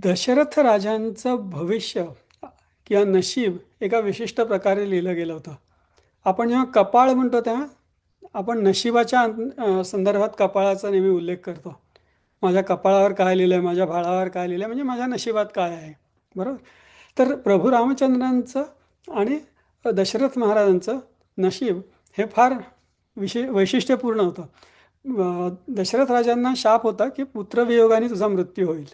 दशरथ राजांचं भविष्य किंवा नशीब एका विशिष्ट प्रकारे लिहिलं गेलं होतं. आपण जेव्हा कपाळ म्हणतो तेव्हा आपण नशिबाच्या संदर्भात कपाळाचा नेहमी उल्लेख करतो. माझ्या कपाळावर काय लिहिलं आहे, माझ्या भाळावर काय लिहिलं आहे, म्हणजे माझ्या नशिबात काय आहे. बरोबर. तर प्रभू रामचंद्रांचं आणि दशरथ महाराजांचं नशीब हे फार वैशिष्ट्यपूर्ण होतं. दशरथ राजांना शाप होता की पुत्रवियोगाने तुझा मृत्यू होईल.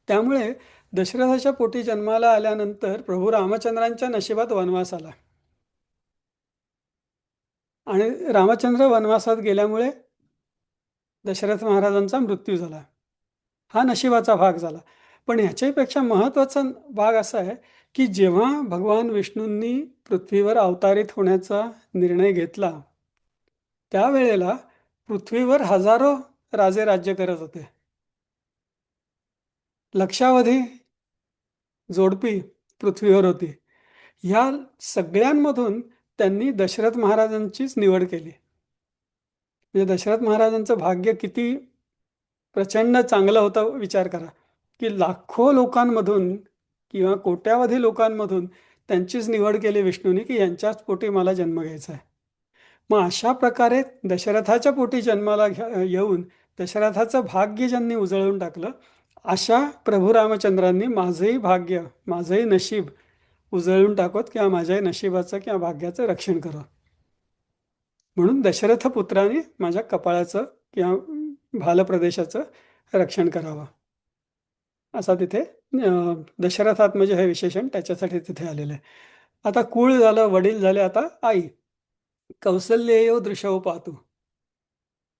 त्यामुळे दशरथाच्या पोटी जन्माला आल्यानंतर प्रभू रामचंद्रांच्या नशिबात वनवास आला आणि रामचंद्र वनवासात गेल्यामुळे दशरथ महाराजांचा मृत्यू झाला. हा नशिबाचा भाग झाला. पण ह्याच्यापेक्षा महत्त्वाचा भाग असा आहे की जेव्हा भगवान विष्णूंनी पृथ्वीवर अवतारित होण्याचा निर्णय घेतला, त्यावेळेला पृथ्वीवर हजारो राजे राज्य करत होते. लक्षावधी जोडपी पृथ्वीवर होती. ह्या सगळ्यांमधून त्यांनी दशरथ महाराजांचीच निवड केली. म्हणजे दशरथ महाराजांचं भाग्य किती प्रचंड चांगलं होतं, विचार करा की लाखो लोकांमधून किंवा कोट्यावधी लोकांमधून त्यांचीच निवड केली विष्णूने की यांच्याच पोटी मला जन्म घ्यायचा आहे. मग अशा प्रकारे दशरथाच्या पोटी जन्माला येऊन दशरथाचं भाग्य ज्यांनी उजळून टाकलं, अशा प्रभू रामचंद्रांनी माझंही भाग्य, माझंही नशीब उजळून टाकत किंवा माझ्याही नशिबाचं किंवा भाग्याचं रक्षण करत. म्हणून दशरथ पुत्राने माझ्या कपाळाचं किंवा भालप्रदेशाचं रक्षण करावं, असा तिथे दशरथात्मज हे विशेषण त्याच्यासाठी तिथे आलेलं आहे. आता कुळ झालं, वडील झाले, आता आई. कौसल्येयो दृशौ पातु.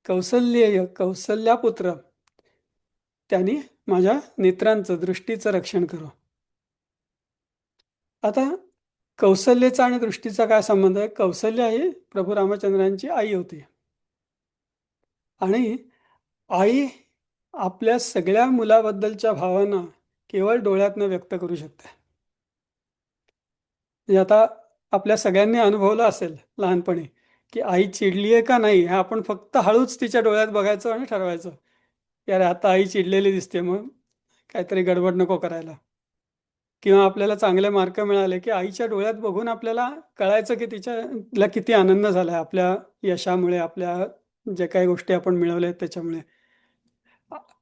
कौसल्येय, कौसल्यापुत्र, त्यांनी माझ्या नेत्रांचं, दृष्टीचं रक्षण करो. आता कौसल्याचा आणि दृष्टीचा काय संबंध आहे? कौसल्या ही प्रभू रामचंद्रांची आई होती आणि आई आपल्या सगळ्या मुलाबद्दलच्या भावना केवळ डोळ्यातनं व्यक्त करू शकते. म्हणजे आता आपल्या सगळ्यांनी अनुभवलं असेल लहानपणी की आई चिडली आहे का नाही हे आपण फक्त हळूच तिच्या डोळ्यात बघायचं आणि ठरवायचं, यार आता आई चिडलेली दिसते, मग काहीतरी गडबड नको करायला. किंवा आपल्याला चांगले मार्क मिळाले की आईच्या डोळ्यात बघून आपल्याला कळायचं की तिला किती आनंद झाला आहे आपल्या यशामुळे, आपल्या जे काही गोष्टी आपण मिळवल्या आहेत त्याच्यामुळे.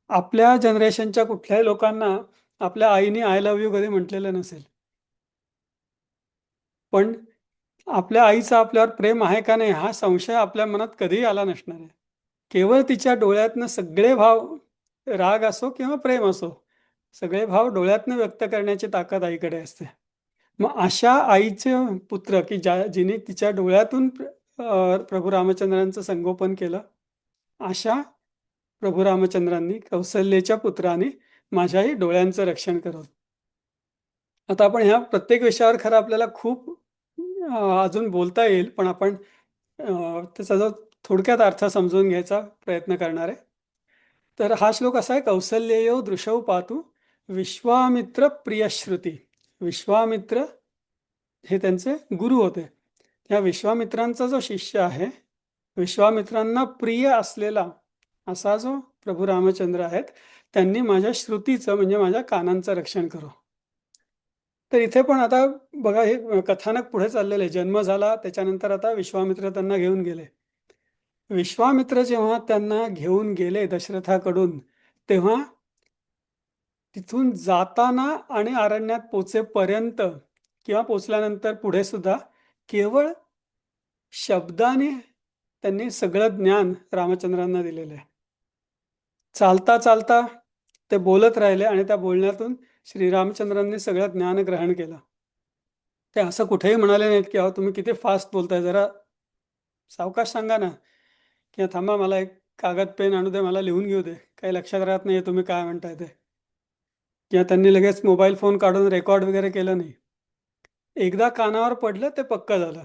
आपल्या जनरेशनच्या कुठल्याही लोकांना आपल्या आईने आय लव्ह यू कधी म्हटलेलं नसेल. पण आपल्या आईचं आपल्यावर प्रेम आहे का नाही हा संशय आपल्या मनात कधीही आला नसणार आहे. केवळ तिच्या डोळ्यातनं सगळे भाव, राग असो किंवा प्रेम असो, सगळे भाव डोळ्यातनं व्यक्त करण्याची ताकद आईकडे असते. मग अशा आईचे पुत्र की जिने तिच्या डोळ्यातून प्रभू रामचंद्रांचं संगोपन केलं, अशा प्रभू रामचंद्रांनी कौसल्याच्या पुत्राने माझ्याही डोळ्यांचं रक्षण करावं. आता आपण ह्या प्रत्येक विषयावर खरं आपल्याला खूप अजून बोलता येईल, पण आपण त्याचा जो थोडक्यात अर्थ समजून घ्यायचा प्रयत्न करणार आहे. तर हा श्लोक असा आहे, कौसल्ययो दृशौ पातु विश्वामित्र प्रियश्रुती. विश्वामित्र हे त्यांचे गुरु होते. या विश्वामित्रांचा जो शिष्य आहे, विश्वामित्रांना प्रिय असलेला असा जो प्रभू रामचंद्र आहेत, त्यांनी माझ्या श्रुतीचं म्हणजे माझ्या कानांचं रक्षण करावं. तर इथे पण आता बघा, हे कथानक पुढे चाललेलं आहे. जन्म झाला, त्याच्यानंतर आता विश्वामित्र त्यांना घेऊन गेले. विश्वामित्र जेव्हा त्यांना घेऊन गेले दशरथाकडून, तेव्हा तिथून जाताना आणि अरण्यात पोचेपर्यंत किंवा पोचल्यानंतर पुढे सुद्धा केवळ शब्दाने त्यांनी सगळं ज्ञान रामचंद्रांना दिलेलं आहे. चालता चालता ते बोलत राहिले आणि त्या बोलण्यातून श्रीरामचंद्रांनी सगळं ज्ञान ग्रहण केलं. ते असं कुठेही म्हणाले नाहीत की अहो तुम्ही किती फास्ट बोलताय, जरा सावकाश सांगा ना, किंवा थांबा मला एक कागद पेन आणू दे, मला लिहून घेऊ दे, काही लक्षात राहत नाही तुम्ही काय म्हणताय ते. किंवा त्यांनी लगेच मोबाईल फोन काढून रेकॉर्ड वगैरे केलं नाही. एकदा कानावर पडलं ते पक्क झालं.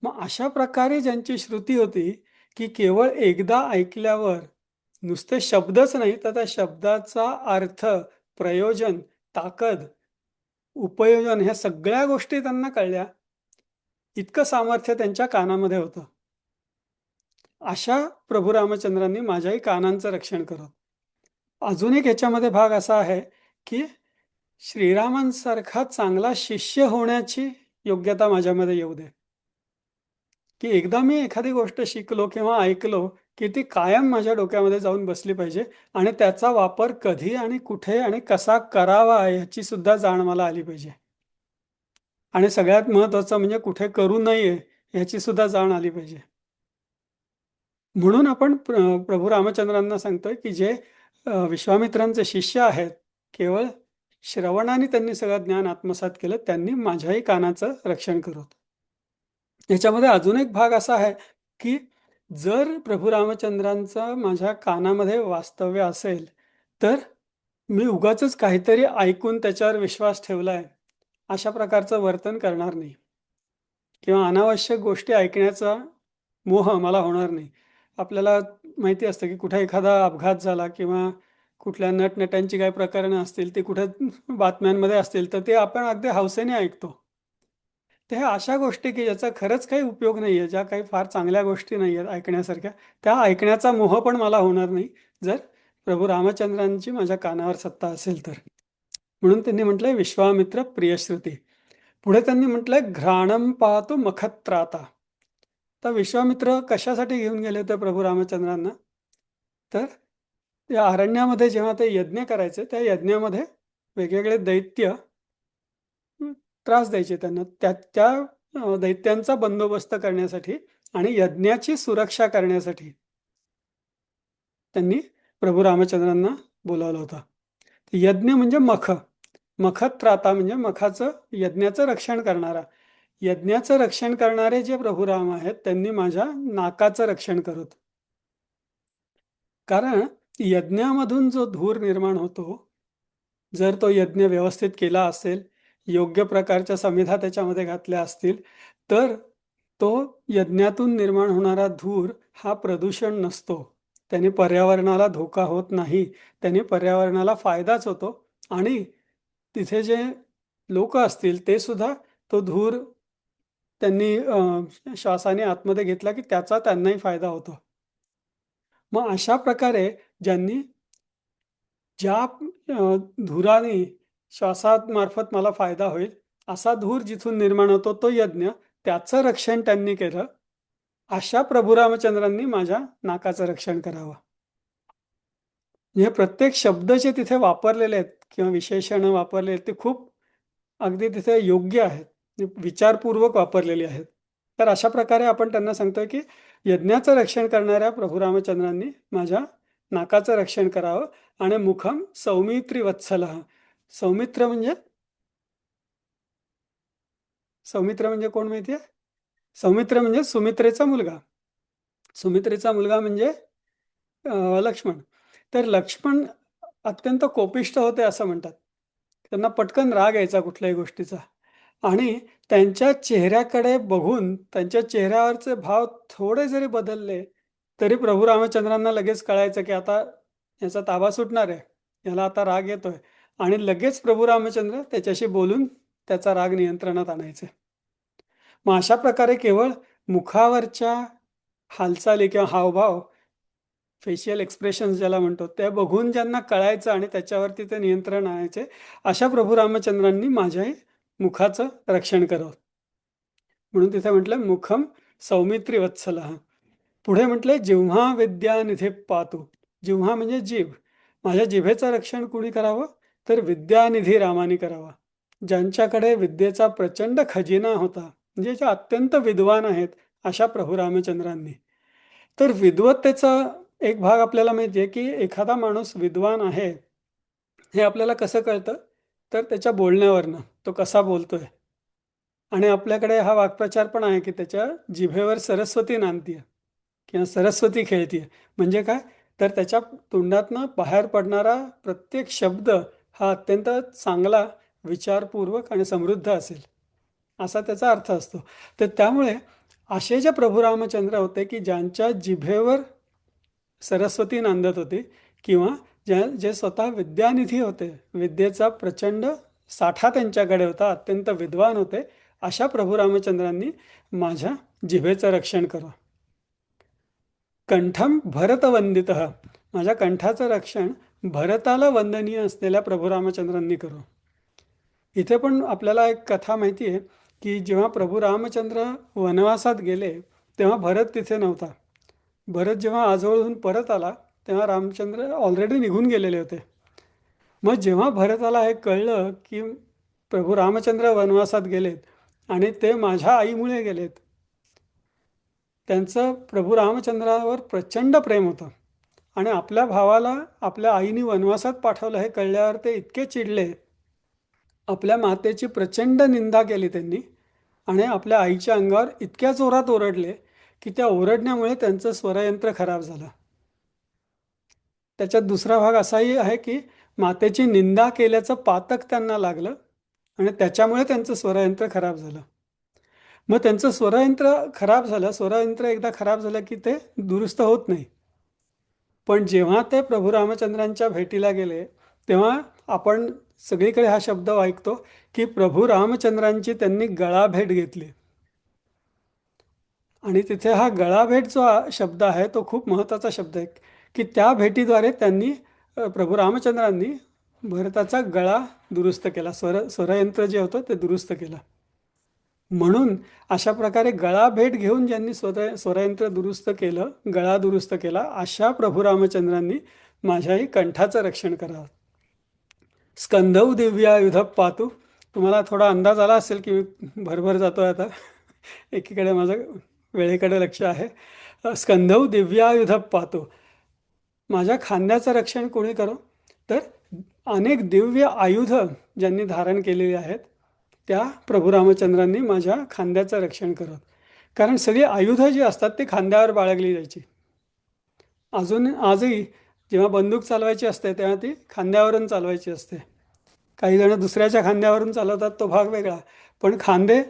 मग अशा प्रकारे ज्यांची श्रुती होती की केवळ एकदा ऐकल्यावर नुसते शब्दच नाही तर त्या शब्दाचा अर्थ, प्रयोजन, ताकद, उपयोजन ह्या सगळ्या गोष्टी त्यांना कळल्या, इतकं सामर्थ्य त्यांच्या कानामध्ये होतं. अशा प्रभू रामचंद्रांनी माझ्याही कानांचं रक्षण करत. अजून एक याच्यामध्ये भाग असा आहे की श्रीरामांसारखा चांगला शिष्य होण्याची योग्यता माझ्यामध्ये येऊ दे, की एकदा मी एखादी गोष्ट शिकलो किंवा ऐकलो की ती कायम माझ्या डोक्यामध्ये जाऊन बसली पाहिजे आणि त्याचा वापर कधी आणि कुठे आणि कसा करावा याची सुद्धा जाण मला आली पाहिजे. आणि सगळ्यात महत्त्वाचं म्हणजे कुठे करू नये याची सुद्धा जाण आली पाहिजे. म्हणून आपण प्रभू रामचंद्रांना सांगतोय की जे विश्वामित्रांचे शिष्य आहेत, केवळ श्रवणाने त्यांनी सगळं ज्ञान आत्मसात केलं, त्यांनी माझ्याही कानाचं रक्षण करत. याच्यामध्ये अजून एक भाग असा आहे की जर प्रभू रामचंद्रांचं माझ्या कानामध्ये वास्तव्य असेल तर मी उगाचच काहीतरी ऐकून त्याच्यावर विश्वास ठेवलाय अशा प्रकारचं वर्तन करणार नाही, किंवा अनावश्यक गोष्टी ऐकण्याचा मोह मला होणार नाही. आपल्याला माहिती असतं की कुठे एखादा अपघात झाला किंवा कुठल्या नटनट्यांची काही प्रकरणं असतील, ते कुठे बातम्यांमध्ये असतील, तर ते आपण अगदी हौसेने ऐकतो. तर ह्या अशा गोष्टी की ज्याचा खरंच काही उपयोग नाही आहे, ज्या काही फार चांगल्या गोष्टी नाही आहेत ऐकण्यासारख्या, त्या ऐकण्याचा मोह पण मला होणार नाही जर प्रभू रामचंद्रांची माझ्या कानावर सत्ता असेल तर. म्हणून त्यांनी म्हटलंय विश्वामित्र प्रियश्रुती. पुढे त्यांनी म्हटलंय घ्राणम पाहतो मखत्राता. तर विश्वामित्र कशासाठी घेऊन गेले होते प्रभू रामचंद्रांना, तर या अरण्यामध्ये जेव्हा ते यज्ञ करायचे, त्या यज्ञामध्ये वेगवेगळे दैत्य त्रास द्यायचे त्यांना. त्या दैत्यांचा बंदोबस्त करण्यासाठी आणि यज्ञाची सुरक्षा करण्यासाठी त्यांनी प्रभू रामचंद्रांना बोलावलं होतं. यज्ञ म्हणजे मख, मखत्राता म्हणजे मखाचं, यज्ञाचं रक्षण करणारा. यज्ञाचं रक्षण करणारे जे प्रभू राम आहेत त्यांनी माझ्या नाकाचं रक्षण करत. कारण यज्ञामधून जो धूर निर्माण होतो, जर तो यज्ञ व्यवस्थित केला असेल, योग्य प्रकारच्या समिधा त्याच्यामध्ये घातल्या असतील, तर तो यज्ञातून निर्माण होणारा धूर हा प्रदूषण नसतो. त्याने पर्यावरणाला धोका होत नाही, त्याने पर्यावरणाला फायदाच होतो. आणि तिथे जे लोक असतील ते सुद्धा तो धूर त्यांनी श्वासाने आतमध्ये घेतला की त्याचा त्यांनाही फायदा होतो. मग अशा प्रकारे ज्यांनी ज्या धुराने श्वासामार्फत मला फायदा होईल असा धूर जिथून निर्माण होतो तो यज्ञ, त्याचं रक्षण त्यांनी केलं. अशा प्रभू रामचंद्रांनी माझ्या नाकाचं रक्षण करावं. म्हणजे प्रत्येक शब्द जे तिथे वापरलेले आहेत किंवा विशेषणं वापरले आहेत ते खूप अगदी तिथे योग्य आहेत, विचारपूर्वक वापरलेली आहेत. तर अशा प्रकारे आपण त्यांना सांगतोय की यज्ञाचं रक्षण करणाऱ्या प्रभू रामचंद्रांनी माझ्या नाकाचं रक्षण करावं आणि मुखम सौमित्री वत्सलः. सौमित्र म्हणजे सौमित्र म्हणजे कोण माहितीये? सौमित्र म्हणजे सुमित्रेचा मुलगा. सुमित्रेचा मुलगा म्हणजे लक्ष्मण. तर लक्ष्मण अत्यंत कोपिष्ठ होते असं म्हणतात. त्यांना पटकन राग यायचा कुठल्याही गोष्टीचा आणि त्यांच्या चेहऱ्याकडे बघून त्यांच्या चेहऱ्यावरचे भाव थोडे जरी बदलले तरी प्रभू रामचंद्रांना लगेच कळायचं की आता याचा ताबा सुटणार आहे, याला आता राग येतोय आणि लगेच प्रभू रामचंद्र त्याच्याशी बोलून त्याचा राग नियंत्रणात आणायचे. मग अशा प्रकारे केवळ मुखावरच्या हालचाली किंवा हावभाव, फेशियल एक्सप्रेशन्स ज्याला म्हणतो, ते बघून ज्यांना कळायचं आणि त्याच्यावरती ते नियंत्रण आणायचे, अशा प्रभू रामचंद्रांनी माझ्याही मुखाचं रक्षण करावं. म्हणून तिथे म्हटलं मुखम सौमित्री वत्सलः. पुढे म्हटले जिव्हा विद्यानिधी पातु. जिव्हा म्हणजे जीभ. माझ्या जिभेचं रक्षण कुणी करावं? तर विद्यानिधी रामाने करावा. ज्यांच्याकडे विद्येचा प्रचंड खजिना होता, म्हणजे जे अत्यंत विद्वान आहेत अशा प्रभू रामचंद्रांनी. तर विद्वत्तेचा एक भाग आपल्याला माहिती आहे की एखादा माणूस विद्वान आहे हे आपल्याला कसं कळतं? तर त्याच्या बोलण्यावरनं, तो कसा बोलतोय. आणि आपल्याकडे हा वाक्प्रचार पण आहे की त्याच्या जिभेवर सरस्वती नांदतीये किंवा सरस्वती खेळतीये. म्हणजे काय? तर त्याच्या तोंडातनं बाहेर पडणारा प्रत्येक शब्द हा अत्यंत चांगला, विचारपूर्वक आणि समृद्ध असेल असा त्याचा अर्थ असतो. तर त्यामुळे असे जे प्रभू रामचंद्र होते की ज्यांच्या जिभेवर सरस्वती नांदत होती किंवा जे स्वतः विद्यानिधी होते, विद्येचा प्रचंड साठा त्यांच्याकडे होता, अत्यंत विद्वान होते, अशा प्रभू रामचंद्रांनी माझ्या जिभेचं रक्षण करावं. कंठम भरतवंदितः. माझ्या कंठाचं रक्षण भरताला वंदनीय असलेल्या प्रभू रामचंद्रांनी करावं. इथे पण आपल्याला एक कथा माहिती आहे की जेव्हा प्रभू रामचंद्र वनवासात गेले तेव्हा भरत तिथे नव्हता. भरत जेव्हा आजोळहून परत आला तेव्हा रामचंद्र ऑलरेडी निघून गेलेले होते. मग जेव्हा भरताला हे कळलं की प्रभू रामचंद्र वनवासात गेलेत आणि ते माझ्या आईमुळे गेलेत, त्यांचं प्रभू रामचंद्रावर प्रचंड प्रेम होतं आणि आपल्या भावाला आपल्या आईने वनवासात पाठवलं हे कळल्यावर ते इतके चिडले, आपल्या मातेची प्रचंड निंदा केली त्यांनी आणि आपल्या आईच्या अंगावर इतक्या जोरात ओरडले की त्या ओरडण्यामुळे त्यांचं स्वरयंत्र खराब झालं. त्याच्यात दुसरा भाग असाही आहे की मातेची निंदा केल्याचं पातक त्यांना लागलं आणि त्याच्यामुळे त्यांचं स्वरयंत्र खराब झालं. मग त्यांचं स्वरयंत्र खराब झालं. स्वरयंत्र एकदा खराब झालं की ते दुरुस्त होत नाही. पण जेव्हा ते प्रभू रामचंद्रांच्या भेटीला गेले तेव्हा आपण सगळीकडे हा शब्द ऐकतो की प्रभू रामचंद्रांची त्यांनी गळाभेट घेतली. आणि तिथे हा गळाभेट जो शब्द आहे तो खूप महत्त्वाचा शब्द आहे की त्या भेटीद्वारे त्यांनी प्रभू रामचंद्रांनी भरताचा गळा दुरुस्त केला, स्वरयंत्र जे होतं ते दुरुस्त केलं. म्हणून अशा प्रकारे गळाभेट घेऊन ज्यांनी स्वरयंत्र दुरुस्त केलं, गळा दुरुस्त केला, अशा प्रभू रामचंद्रांनी माझ्याही कंठाचं रक्षण करावं. स्कंदौ दिव्यायुध पातु. तुम्हाला थोडा अंदाज आला असेल की मी भरभर जातोय आता. एकीकडे माझं वेळेकडे लक्ष आहे. स्कंदौ दिव्यायुध पातु. माझ्या खांद्याचं रक्षण कोणी करो? तर अनेक दिव्य आयुध ज्यांनी धारण केलेली आहेत त्या प्रभू रामचंद्रांनी माझ्या खांद्याचं रक्षण करत. कारण सगळी आयुधं जी असतात ती खांद्यावर बाळगली जायची. आजही जेव्हा बंदूक चालवायची असते तेव्हा ती खांद्यावरून चालवायची असते. काही जण दुसऱ्याच्या खांद्यावरून चालवतात, तो भाग वेगळा, पण खांदे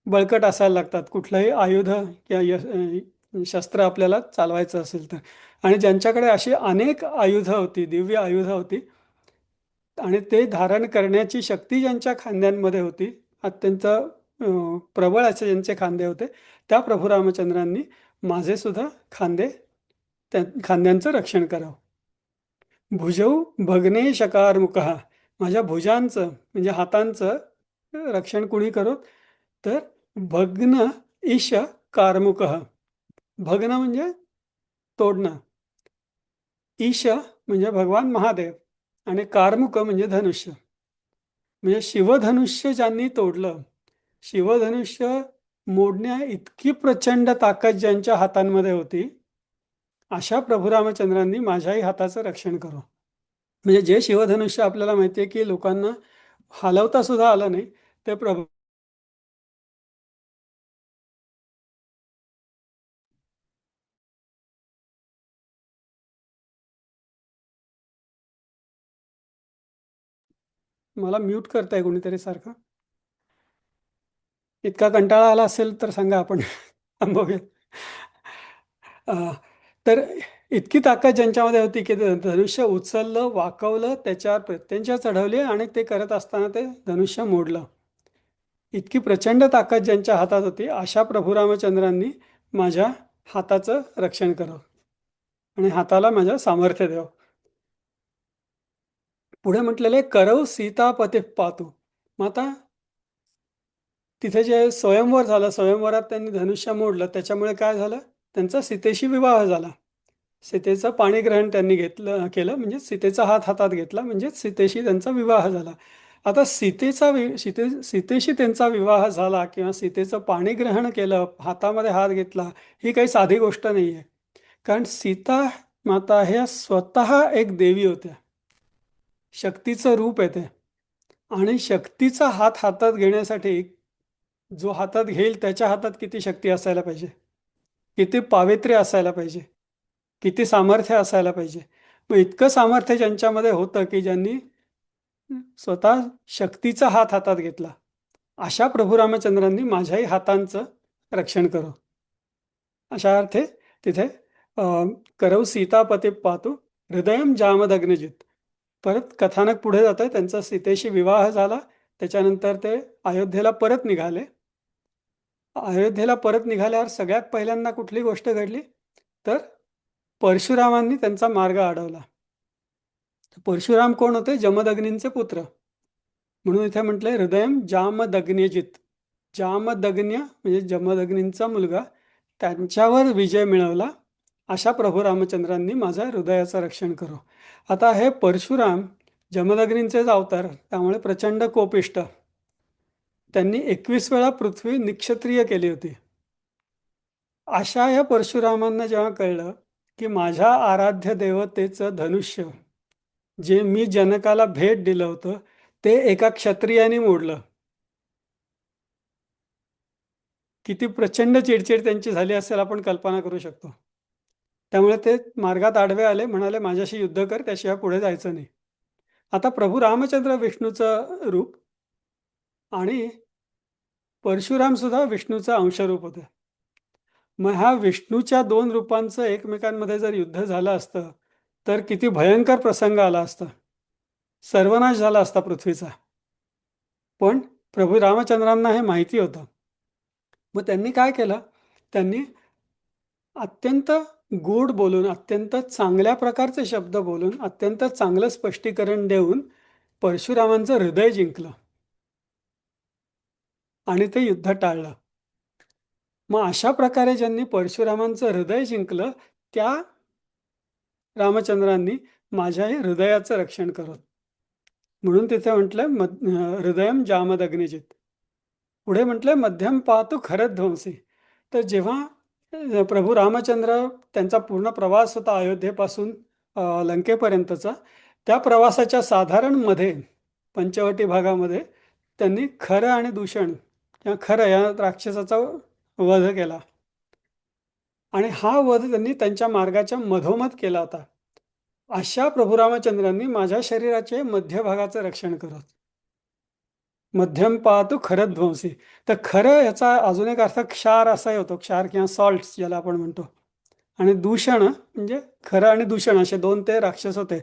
बळकट असायला लागतात कुठलंही आयुध किंवा शस्त्र आपल्याला चालवायचं असेल तर. आणि ज्यांच्याकडे अशी अनेक आयुधं होती, दिव्य आयुधं होती आणि ते धारण करण्याची शक्ती ज्यांच्या खांद्यांमध्ये होती, अत्यंत प्रबळ असे ज्यांचे खांदे होते, त्या प्रभू रामचंद्रांनी माझे सुद्धा खांद्यांचं रक्षण करावं. भुजौ भग्ने शकारमुखः. माझ्या भुजांचं म्हणजे हातांचं रक्षण कुणी करो? तर भग्न ईश कारमुकः. भग्न म्हणजे तोडणं, ईश म्हणजे भगवान महादेव आणि कारमुख म्हणजे धनुष्य. म्हणजे शिवधनुष्य ज्यांनी तोडलं, शिवधनुष्य मोडण्या इतकी प्रचंड ताकद ज्यांच्या हातांमध्ये होती, अशा प्रभू रामचंद्रांनी माझ्याही हाताचं रक्षण करावं. म्हणजे जे शिवधनुष्य आपल्याला माहिती आहे की लोकांना हलवता सुद्धा आलं नाही, ते प्रभू मला म्यूट करताय कोणीतरी सारखं. इतका कंटाळा आला असेल तर सांगा, आपण थांबवूया. अं, तर इतकी ताकद ज्यांच्यामध्ये होती की ते धनुष्य उचललं, वाकवलं, त्याच्यावर प्रत्यंचा चढवली आणि ते करत असताना ते धनुष्य मोडलं. इतकी प्रचंड ताकद ज्यांच्या हातात होती, अशा प्रभू रामचंद्रांनी माझ्या हाताचं रक्षण करावं आणि हाताला माझ्या सामर्थ्य द्यावं. पुढे म्हटलेले करव सीतापती पातू. मग आता तिथे जे स्वयंवर झालं, स्वयंवरात त्यांनी धनुष्य मोडलं, त्याच्यामुळे काय झालं, त्यांचा सीतेशी विवाह झाला. सीतेचं पाणीग्रहण त्यांनी केलं, म्हणजे सीतेचा हात हातात घेतला, म्हणजे सीतेशी त्यांचा विवाह झाला. आता सीतेशी त्यांचा विवाह झाला किंवा सीतेचं पाणीग्रहण केलं, हातामध्ये हात घेतला, ही काही साधी गोष्ट नाही आहे. कारण सीता माता ह्या स्वतः एक देवी होत्या, शक्तीचं रूप आहे ते. आणि शक्तीचा हात हातात घेण्यासाठी जो हातात घेईल त्याच्या हातात किती शक्ती असायला पाहिजे, किती पावित्र्य असायला पाहिजे, किती सामर्थ्य असायला पाहिजे. मग इतकं सामर्थ्य ज्यांच्यामध्ये होतं की ज्यांनी स्वतः शक्तीचा हात हातात घेतला, अशा प्रभू रामचंद्रांनी माझ्याही हातांचं रक्षण करो. अशा अर्थे तिथे करव सीतापती पातू हृदयम जामदग्नजित. परत कथानक पुढे जातं, त्यांचा सीतेशी विवाह झाला, त्याच्यानंतर ते अयोध्येला परत निघाले. अयोध्येला परत निघाल्यावर सगळ्यात पहिल्यांदा कुठली गोष्ट घडली, तर परशुरामांनी त्यांचा मार्ग अडवला. परशुराम कोण होते? जमदग्नींचे पुत्र. म्हणून इथे म्हटलंय हृदयम जामदग्न्यजित. जामदग्न्य म्हणजे जमदग्नींचा मुलगा, त्यांच्यावर विजय मिळवला. अशा प्रभू रामचंद्रांनी माझ्या हृदयाचं रक्षण करो. आता हे परशुराम जमदग्नींचेच अवतार, त्यामुळे प्रचंड कोपिष्ट. त्यांनी 21 वेळा पृथ्वी निक्षत्रिय केली होती. अशा या परशुरामांना जेव्हा कळलं की माझ्या आराध्य देवतेचं धनुष्य, जे मी जनकाला भेट दिलं होतं, ते एका क्षत्रियाने मोडलं, किती प्रचंड चिडचिड त्यांची झाली असेल आपण कल्पना करू शकतो. त्यामुळे ते मार्गात आडवे आले, म्हणाले माझ्याशी युद्ध कर, त्याशिवाय पुढे जायचं नाही. आता प्रभू रामचंद्र विष्णूचं रूप आणि परशुराम सुद्धा विष्णूचं अंशरूप होते. मग ह्या विष्णूच्या दोन रूपांचं एकमेकांमध्ये जर युद्ध झालं असतं तर किती भयंकर प्रसंग आला असता, सर्वनाश झाला असता पृथ्वीचा. पण प्रभू रामचंद्रांना हे माहिती होतं. मग त्यांनी काय केलं, त्यांनी अत्यंत गोड बोलून, अत्यंत चांगल्या प्रकारचे शब्द बोलून, अत्यंत चांगलं स्पष्टीकरण देऊन परशुरामांचं हृदय जिंकलं आणि ते युद्ध टाळलं. मग अशा प्रकारे ज्यांनी परशुरामांचं हृदय जिंकलं, त्या रामचंद्रांनी माझ्याही हृदयाचं रक्षण करत. म्हणून तिथे म्हटलं हृदयम जामदग्निजित. पुढे म्हटलं मध्यम पाहतो खरध्वंसी. तर जेव्हा प्रभू रामचंद्र, त्यांचा पूर्ण प्रवास होता अयोध्येपासून लंकेपर्यंतचा, त्या प्रवासाच्या साधारण मध्ये पंचवटी भागामध्ये त्यांनी खरं आणि दूषण किंवा खरं या राक्षसाचा वध केला. आणि हा वध त्यांनी त्यांच्या मार्गाच्या मधोमध केला होता. अशा प्रभू रामचंद्रांनी माझ्या शरीराचे मध्यभागाचं रक्षण करत. मध्यम पाहतो खरध्वंसी. तर खरं याचा अजून एक अर्थ क्षार असाही होतो, क्षार किंवा सॉल्ट्स ज्याला आपण म्हणतो. आणि दूषण म्हणजे खरं आणि दूषण असे दोन ते राक्षस होते.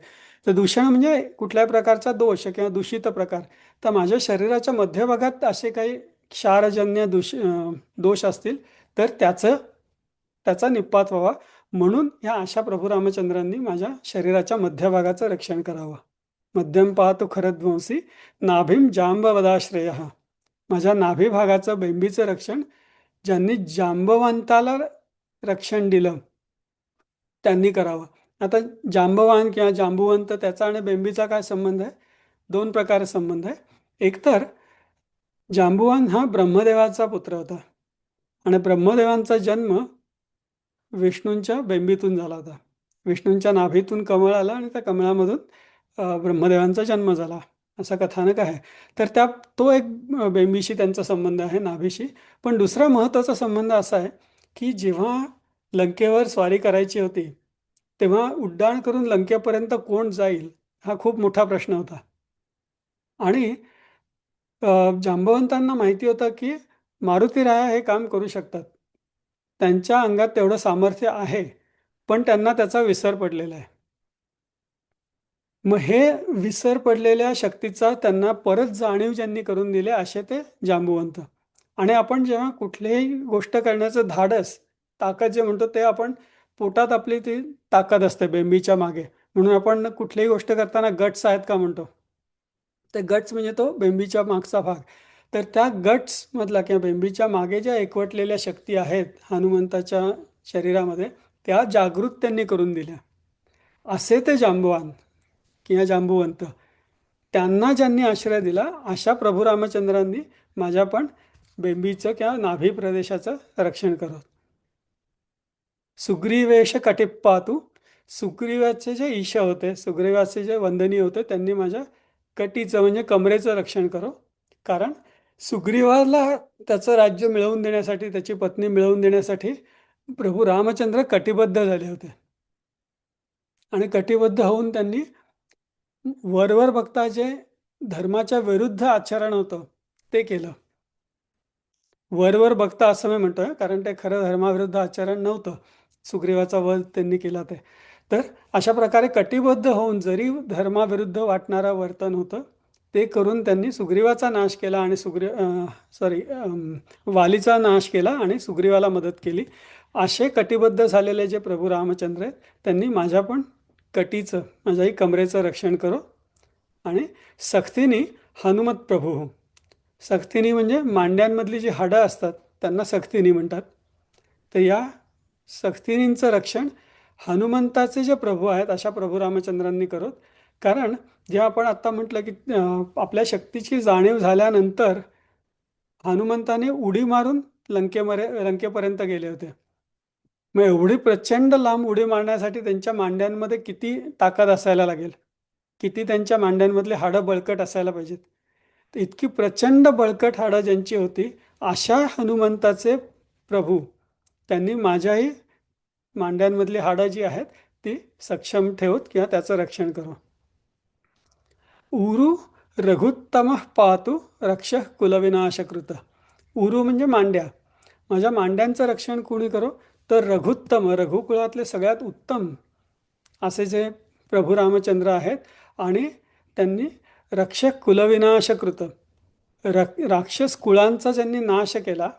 तर दूषण म्हणजे कुठल्याही प्रकारचा दोष किंवा दूषित प्रकार. तर माझ्या शरीराच्या मध्यभागात असे काही क्षारजन्य दोष असतील तर त्याचा निपात व्हावा, म्हणून ह्या अशा प्रभू रामचंद्रांनी माझ्या शरीराच्या मध्यभागाचं रक्षण करावं. मध्यम पाहतो खरध्वंसी नाभीम जांबवदाश्रय. माझ्या नाभी भागाचं, बेंबीचं रक्षण ज्यांनी जांबवंताला रक्षण दिलं त्यांनी करावं. आता जांबवान किंवा जांबुवंत त्याचा आणि बेंबीचा काय संबंध आहे? दोन प्रकारे संबंध आहे. एकतर जांबुवान हा ब्रह्मदेवाचा पुत्र होता आणि ब्रह्मदेवांचा जन्म विष्णूंच्या बेंबीतून झाला होता. विष्णूंच्या नाभीतून कमळ आलं आणि त्या कमळामधून ब्रह्मदेवांचा जन्म झाला असं कथानक आहे. तर तो एक बेंबीशी त्यांचा संबंध आहे, नाभीशी. पण दुसरा महत्त्वाचा संबंध असा आहे की जेव्हा लंकेवर स्वारी करायची होती तेव्हा उड्डाण करून लंकेपर्यंत कोण जाईल हा खूप मोठा प्रश्न होता. आणि जांबवंतांना माहिती होतं की मारुतीराया हे काम करू शकतात, त्यांच्या अंगात तेवढं सामर्थ्य आहे, पण त्यांना त्याचा विसर पडलेला आहे. मग हे विसर पडलेल्या शक्तीचा त्यांना परत जाणीव ज्यांनी करून दिली असे ते जांबुवंत. आणि आपण जेव्हा कुठलीही गोष्ट करण्याचं धाडस, ताकद जे म्हणतो ते आपण पोटात आपली ती ताकद असते बेंबीच्या मागे. म्हणून आपण कुठलीही गोष्ट करताना गट्स आहेत का म्हणतो. ते गट्स म्हणजे तो बेंबीच्या मागचा भाग. तर त्या गट्समधला किंवा बेंबीच्या मागे ज्या एकवटलेल्या शक्ती आहेत हनुमंताच्या शरीरामध्ये, त्या जागृत त्यांनी करून दिल्या. असे ते जांबवान किंवा जांबुवंत, त्यांना ज्यांनी आश्रय दिला अशा प्रभू रामचंद्रांनी माझ्या पण बेंबीचं किंवा नाभी प्रदेशाचं रक्षण करत. सुग्रीवेश कटिप्पातू, सुग्रीवाचे जे ईश होते, सुग्रीवाचे जे वंदनीय होते, त्यांनी माझ्या कटीचं म्हणजे कमरेचं रक्षण करो. कारण सुग्रीवाला त्याचं राज्य मिळवून देण्यासाठी, त्याची पत्नी मिळवून देण्यासाठी प्रभू रामचंद्र कटिबद्ध झाले होते. आणि कटिबद्ध होऊन त्यांनी वरवर बघता जे धर्माच्या विरुद्ध आचरण होतं ते केलं. वरवर बघता असं मी म्हणतोय, कारण ते खरं धर्माविरुद्ध आचरण नव्हतं. सुग्रीवाचा वध त्यांनी केला ते. तर अशा प्रकारे कटिबद्ध होऊन जरी धर्माविरुद्ध वाटणारं वर्तन होतं ते करून त्यांनी सुग्रीवाचा नाश केला आणि वालीचा नाश केला आणि सुग्रीवाला मदत केली. असे कटिबद्ध झालेले जे प्रभू रामचंद्र आहेत त्यांनी माझ्या पण कटीचं, माझ्याही कमरेचं रक्षण करो. आणि सक्तीनी हनुमत प्रभू, सक्तीनी म्हणजे मांड्यांमधली जी हाडं असतात त्यांना सक्तीनी म्हणतात. तर या सक्तीनींचं रक्षण हनुमंताचे जे प्रभू आहेत अशा प्रभू रामचंद्रांनी करोत. कारण जेव्हा आपण आत्ता म्हटलं की आपल्या शक्तीची जाणीव झाल्यानंतर हनुमंताने उडी मारून लंकेपर्यंत गेले होते. मग एवढी प्रचंड लांब उडी मारण्यासाठी त्यांच्या मांड्यांमध्ये किती ताकद असायला लागेल, किती त्यांच्या मांड्यांमधले हाडं बळकट असायला पाहिजेत. तर इतकी प्रचंड बळकट हाडं ज्यांची होती अशा हनुमंताचे प्रभू त्यांनी माझ्याही मांड्यांमधली हाडं जी आहेत ती सक्षम ठेवत किंवा त्याचं रक्षण करो. उरु रघुत्तम पातु रक्ष कुलविनाशकृत. उरु म्हणजे मांड्या, माझ्या मांड्यांचं रक्षण कोणी करो तर रघुत्तम, रघुकुळातले सगळ्यात उत्तम असे जे प्रभू रामचंद्र आहेत. आणि त्यांनी रक्षक कुलविनाशकृत, राक्षस कुळांचा ज्यांनी नाश केला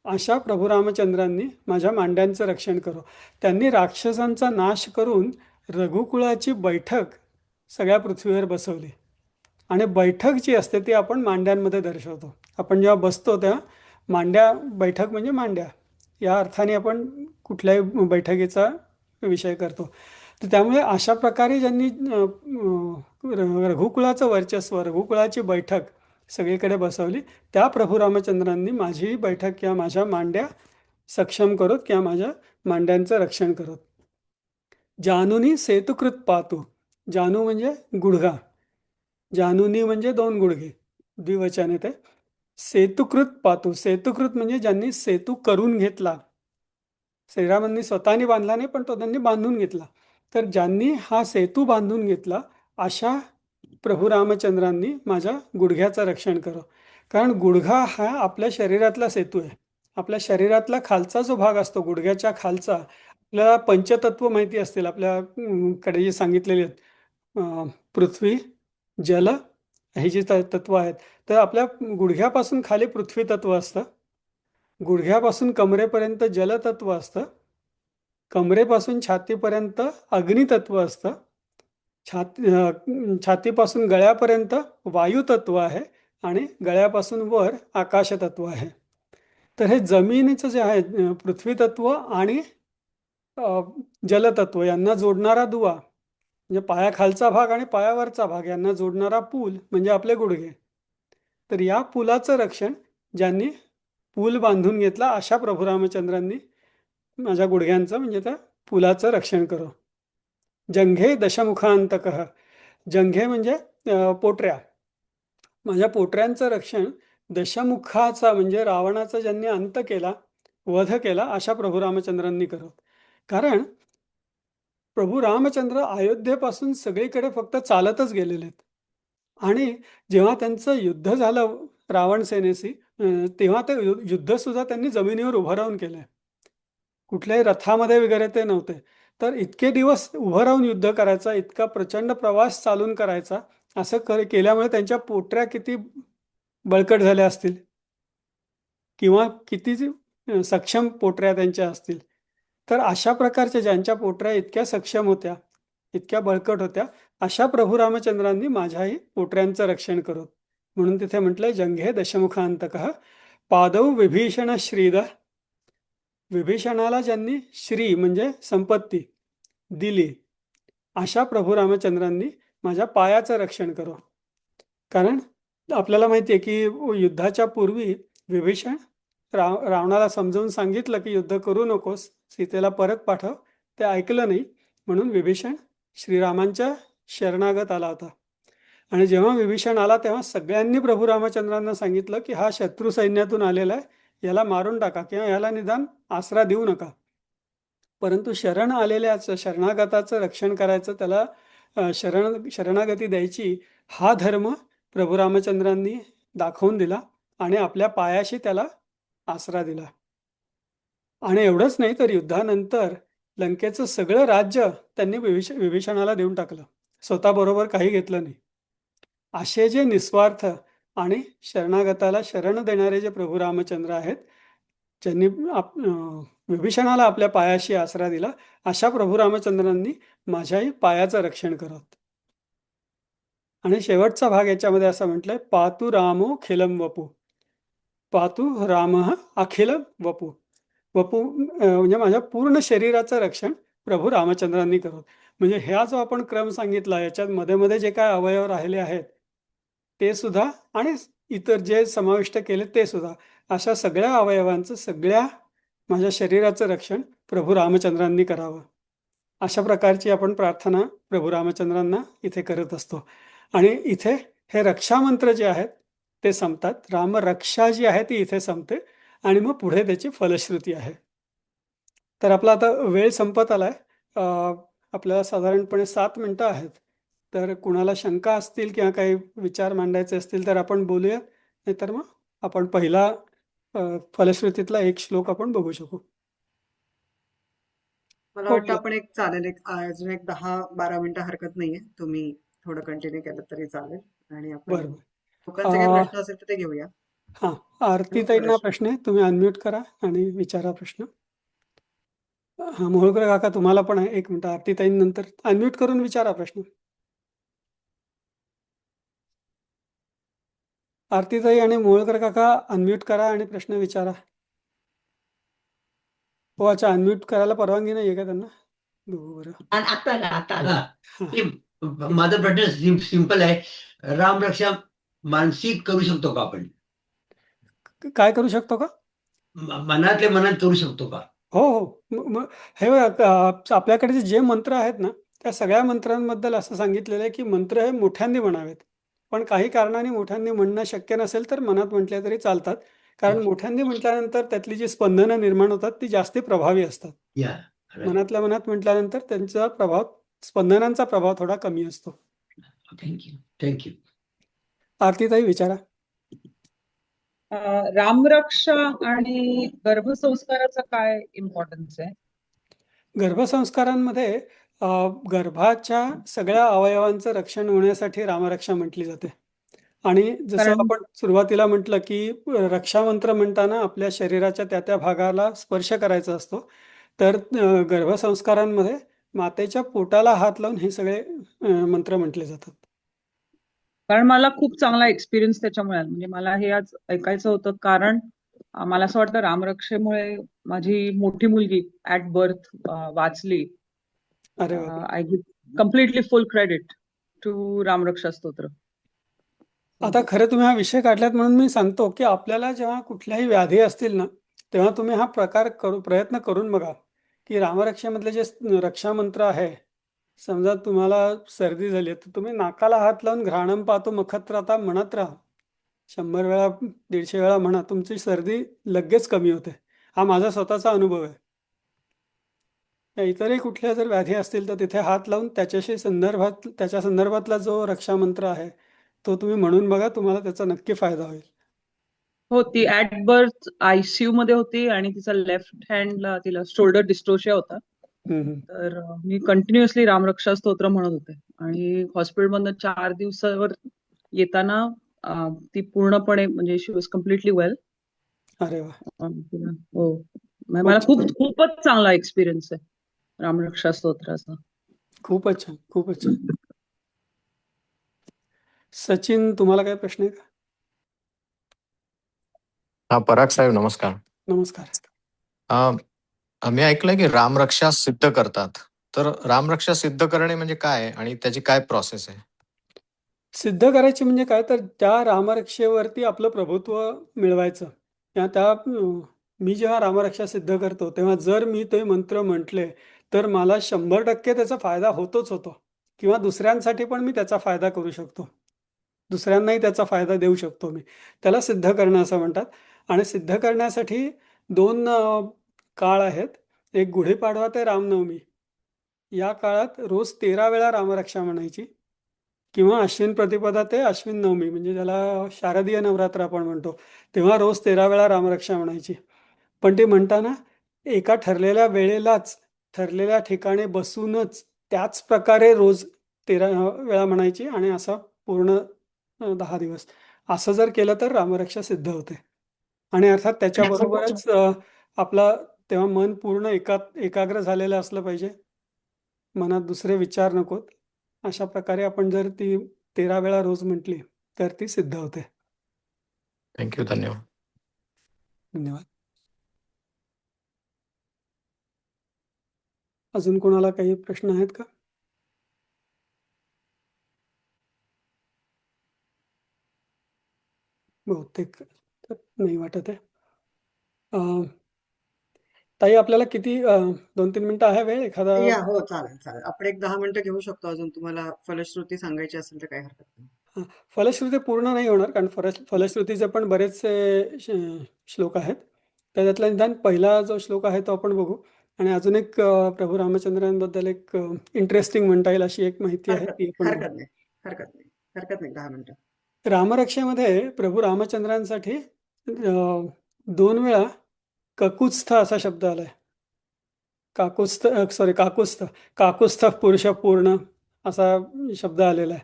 अशा प्रभू रामचंद्रांनी माझ्या मांड्यांचं रक्षण करो. त्यांनी राक्षसांचा नाश करून रघुकुळाची बैठक सगळ्या पृथ्वीवर बसवली. आणि बैठक जी असते ती आपण मांड्यांमध्ये दर्शवतो. आपण जेव्हा बसतो तेव्हा मांड्या, बैठक म्हणजे मांड्या या अर्थाने आपण कुठल्याही बैठकीचा विषय करतो. तर त्यामुळे अशा प्रकारे ज्यांनी रघुकुळाचं वर्चस्व, रघुकुळाची बैठक सगळीकडे बसवली त्या प्रभू रामचंद्रांनी माझी बैठक किंवा माझ्या मांड्या सक्षम करोत किंवा माझ्या मांड्यांचं रक्षण करोत. जानूनी सेतुकृत पातू, जानू म्हणजे गुडघा, जानूनी म्हणजे 2 गुडघे, द्विवचन येते. सेतुकृत पातू, सेतुकृत म्हणजे ज्यांनी सेतू करून घेतला. श्रीरामांनी स्वतःनी बांधला नाही, पण तो त्यांनी बांधून घेतला. तर ज्यांनी हा सेतू बांधून घेतला अशा प्रभू रामचंद्रांनी माझ्या गुडघ्याचं रक्षण करो. कारण गुडघा हा आपल्या शरीरातला सेतू आहे. आपल्या शरीरातला खालचा जो भाग असतो गुडघ्याच्या खालचा, आपल्याला पंचतत्व माहिती असतील आपल्याकडे जे सांगितलेले आहेत, पृथ्वी, जल, ही जी तत्व आहेत. तर आपल्या गुडघ्यापासून खाली पृथ्वी तत्व असतं, गुडघ्यापासून कमरेपर्यंत जलतत्व असतं, कमरेपासून छातीपर्यंत अग्नितत्व असतं, छातीपासून गळ्यापर्यंत वायुतत्व आहे आणि गळ्यापासून वर आकाशतत्व आहे. तर हे जमिनीचं जे आहे पृथ्वी तत्व आणि जलतत्व यांना जोडणारा दुवा म्हणजे पायाखालचा भाग आणि पायावरचा भाग यांना जोडणारा पूल म्हणजे आपले गुडघे. तर या पुलाचं रक्षण ज्यांनी पूल बांधून घेतला अशा प्रभू रामचंद्रांनी माझ्या गुडघ्यांचं म्हणजे त्या पुलाचं रक्षण करो. जंघे दशमुखांतकः, जंघे म्हणजे पोटऱ्या, माझ्या पोटऱ्यांचं रक्षण दशमुखाचा म्हणजे रावणाचा ज्यांनी अंत केला, वध केला अशा प्रभू रामचंद्रांनी करो. कारण प्रभू रामचंद्र अयोध्येपासून सगळीकडे फक्त चालतच गेलेले आहेत. आणि जेव्हा त्यांचं युद्ध झालं रावण सेनेशी, तेव्हा ते युद्ध सुद्धा त्यांनी जमिनीवर उभं राहून केलंय. कुठल्याही रथामध्ये वगैरे ते नव्हते. तर इतके दिवस उभं राहून युद्ध करायचा, इतका प्रचंड प्रवास चालून करायचा, असं केल्यामुळे त्यांच्या पोटऱ्या किती बळकट झाल्या असतील किंवा किती सक्षम पोटऱ्या त्यांच्या असतील. तर अशा प्रकारच्या ज्यांच्या पोटऱ्या इतक्या सक्षम होत्या, इतक्या बळकट होत्या, अशा प्रभू रामचंद्रांनी माझ्याही पोटऱ्यांचं रक्षण करो. म्हणून तिथे म्हटलंय जंघे दशमुखांतकः पादौ विभीषण श्रीद, विभीषणाला ज्यांनी श्री म्हणजे संपत्ती दिली अशा प्रभू रामचंद्रांनी माझ्या पायाचं रक्षण करो. कारण आपल्याला माहिती आहे की युद्धाच्या पूर्वी विभीषण रावणाला समजावून सांगितलं की युद्ध करू नकोस, सीतेला परत पाठव. ते ऐकलं नाही, म्हणून विभीषण श्रीरामांच्या शरणागत आला होता. आणि जेव्हा विभीषण आला तेव्हा सगळ्यांनी प्रभू रामचंद्रांना सांगितलं की हा शत्रू सैन्यातून आलेला आहे, याला मारून टाका किंवा याला निदान आसरा देऊ नका. परंतु शरण आलेल्याचं शरणागताचं रक्षण करायचं, त्याला शरणागती द्यायची, हा धर्म प्रभू रामचंद्रांनी दाखवून दिला आणि आपल्या पायाशी त्याला आसरा दिला. आणि एवढंच नाही तर युद्धानंतर लंकेचं सगळं राज्य त्यांनी विभीषणाला देऊन टाकलं, स्वतःबरोबर काही घेतलं नाही. असे जे निस्वार्थ आणि शरणागताला शरण देणारे जे प्रभू रामचंद्र आहेत, ज्यांनी विभीषणाला आपल्या पायाशी आसरा दिला, अशा प्रभू रामचंद्रांनी माझ्याही पायाचं रक्षण करत. आणि शेवटचा भाग याच्यामध्ये असं म्हटलंय, पातु रामो खिलम वपू, पातु राम अखिल वपू. वपू म्हणजे माझ्या पूर्ण शरीराचं रक्षण प्रभू रामचंद्रांनी करत. म्हणजे ह्या जो आपण क्रम सांगितला, याच्यात मध्ये मध्ये जे काय अवयव राहिले आहेत ते सुद्धा आणि इतर जे समाविष्ट केले ते सुद्धा, अशा सगळ्या अवयवांचं, सगळ्या माझ्या शरीराचं रक्षण प्रभू रामचंद्रांनी करावं. अशा प्रकारची आपण प्रार्थना प्रभू रामचंद्रांना इथे करत असतो. आणि इथे हे रक्षामंत्र जे आहेत ते संपतात. रामरक्षा जी आहे ती इथे संपते आणि मग पुढे त्याची फलश्रुती आहे. तर आपला आता वेळ संपत आलाय. आपल्याला साधारणपणे 7 मिनिटं आहेत. तर कुणाला शंका असतील किंवा काही विचार मांडायचे असतील तर आपण बोलूया, नाहीतर मग आपण पहिला फलश्रुतीतला एक श्लोक आपण बघू शकू. मला हो, वाटतं बोला. आपण चालेल अजून एक 10-12 मिनिटं हरकत नाहीये. तुम्ही थोडं कंटिन्यू केलं तरी चालेल. आणि आपण बरं बरं. लोकांचे काही प्रश्न असेल तर ते घेऊया. हां, आरतीताईंना प्रश्न आहे, तुम्ही अनम्यूट करा आणि विचारा प्रश्न. हां, मोहोळकर काका तुम्हाला पण आहे. 1 मिनिट, आरतीताईंनंतर अनम्यूट करून विचारा प्रश्न. आरतीताई आणि मोहोळकर काका अनम्यूट करा आणि प्रश्न विचारा. हो, अच्छा, अनम्यूट करायला परवानगी नाही आहे का त्यांना? बरं. आता आला, आता आला. हां. ते माझा प्रश्न सिंपल आहे. रामरक्षा मानसिक करू शकतो का आपण? काय करू शकतो का? मनातल्या मनात करू शकतो का? हो हो. हे बघा, आपल्याकडे जे मंत्र आहेत ना, त्या सगळ्या मंत्रांबद्दल असं सांगितलेलं आहे की मंत्र हे मोठ्यांनी म्हणावेत. पण काही कारणाने मोठ्यांनी म्हणणं शक्य नसेल तर मनात म्हटल्या तरी चालतात. कारण मोठ्यांनी म्हटल्यानंतर त्यातली जी स्पंदनं निर्माण होतात ती जास्ती प्रभावी असतात. या मनातल्या मनात म्हटल्यानंतर त्यांचा प्रभाव, स्पंदनांचा प्रभाव थोडा कमी असतो. थँक्यू. आरतीताई विचारा. रामरक्षा आणि गर्भसंस्काराचा काय इम्पॉर्टन्स आहे? गर्भसंस्कारांमध्ये गर्भाच्या सगळ्या अवयवांचं रक्षण होण्यासाठी रामरक्षा म्हटली जाते. आणि जसं आपण सुरुवातीला म्हटलं की रक्षामंत्र म्हणताना आपल्या शरीराच्या त्या भागाला स्पर्श करायचा असतो. तर गर्भसंस्कारांमध्ये मातेच्या पोटाला हात लावून हे सगळे मंत्र म्हटले जातात. कारण मला खूप चांगला एक्सपिरियन्स त्याच्यामुळे म्हणजे मला हे आज ऐकायचं होतं. कारण मला असं वाटतं रामरक्षेमुळे माझी मोठी मुलगी ऍट बर्थ वाचली. अरे बापरे. I give completely full credit to Ramraksha Stotra. आता खरं तुम्ही हा विषय काढलात म्हणून मी सांगतो की आपल्याला जेव्हा कुठल्याही व्याधी असतील ना, तेव्हा तुम्ही हा प्रयत्न करून बघा की रामरक्षेमधले जे रक्षा मंत्र आहे. समजा तुम्हाला सर्दी झाली तर तुम्ही नाकाला हात लावून घ्राणम पातो मखत्राता म्हणत राहा. 100 वेळा 150 वेळा म्हणा, तुमची सर्दी लगेच कमी होते. हा माझा स्वतःचा अनुभव आहे. या इतरही कुठल्या जर व्याधी असतील तर तिथे हात लावून त्याच्या संदर्भातला जो रक्षा मंत्र आहे तो तुम्ही म्हणून बघा, तुम्हाला त्याचा नक्की फायदा होईल. हो, ती ऍट बर्थ आयसीयू मध्ये होती आणि तिचा लेफ्ट हँडला तिला शोल्डर डिस्ट्रोशिया होता. तर मी कंटिन्युअसली रामरक्षा स्तोत्र म्हणत होते आणि हॉस्पिटलमधनं 4 दिवसावर येताना ती पूर्णपणे म्हणजे शी वॉज कम्प्लिटली वेल. अरे वा, हो, म्हणजे मला खूपच चांगला एक्सपिरियन्स आहे रामरक्षा स्तोत्राचा. खूपच छान, खूपच छान. सचिन, तुम्हाला काय प्रश्न आहे का? हा, पराग साहेब नमस्कार. नमस्कार. मी ऐकलंय की रामरक्षा सिद्ध करतात. तर रामरक्षा सिद्ध करणे म्हणजे काय आणि त्याची काय प्रोसेस आहे? सिद्ध करायची म्हणजे काय, तर त्या रामरक्षेवरती आपलं प्रभुत्व मिळवायचं. मी जेव्हा रामरक्षा सिद्ध करतो तेव्हा जर मी ते मंत्र म्हटले तर मला 100% त्याचा फायदा होतोच होतो, किंवा दुसऱ्यांसाठी पण मी त्याचा फायदा करू शकतो, दुसऱ्यांनाही त्याचा फायदा देऊ शकतो मी. त्याला सिद्ध करणं असं म्हणतात. आणि सिद्ध करण्यासाठी 2 काळ आहेत. एक गुढीपाडवा ते रामनवमी. या काळात रोज 13 वेळा रामरक्षा म्हणायची, किंवा अश्विन प्रतिपदा ते अश्विन नवमी, म्हणजे ज्याला शारदीय नवरात्र आपण म्हणतो, तेव्हा रोज 13 वेळा रामरक्षा म्हणायची. पण ती म्हणताना एका ठरलेल्या वेळेलाच ठरलेल्या ठिकाणी बसूनच त्याच प्रकारे रोज 13 वेळा म्हणायची, आणि असा पूर्ण 10 दिवस असं जर केलं तर रामरक्षा सिद्ध होते. आणि अर्थात त्याच्याबरोबरच आपला तेव्हा मन पूर्ण एकाग्र झालेलं असलं पाहिजे, मनात दुसरे विचार नकोत. अशा प्रकारे आपण जर ती 13 वेळा रोज म्हटली तर ती सिद्ध होते. थँक्यू, धन्यवाद. धन्यवाद. अजून कोणाला काही प्रश्न आहेत का? बहुतेक तर नाही वाटत आहे. ताई, आपल्याला किती 2-3 मिनिटं आहे वेळ? एखादा हो, चालेल. आपण एक 10 मिनिटं घेऊ शकतो अजून. तुम्हाला फलश्रुती सांगायची असेल तर काही हरकत नाही. फलश्रुती पूर्ण नाही होणार, कारण फलश्रुतीचे पण बरेचसे श्लोक आहेत. त्याच्यातला निदान पहिला जो श्लोक आहे तो आपण बघू. आणि अजून एक प्रभू रामचंद्रांबद्दल एक इंटरेस्टिंग म्हणता येईल अशी एक माहिती आहे, ती आपण बघू. हरकत नाही 10 मिनिटं. रामरक्षेमध्ये प्रभू रामचंद्रांसाठी 2 वेळा ककुत्स्थ असा शब्द आलाय. काकुत्स्थ पुरुष पूर्ण असा शब्द आलेला आहे.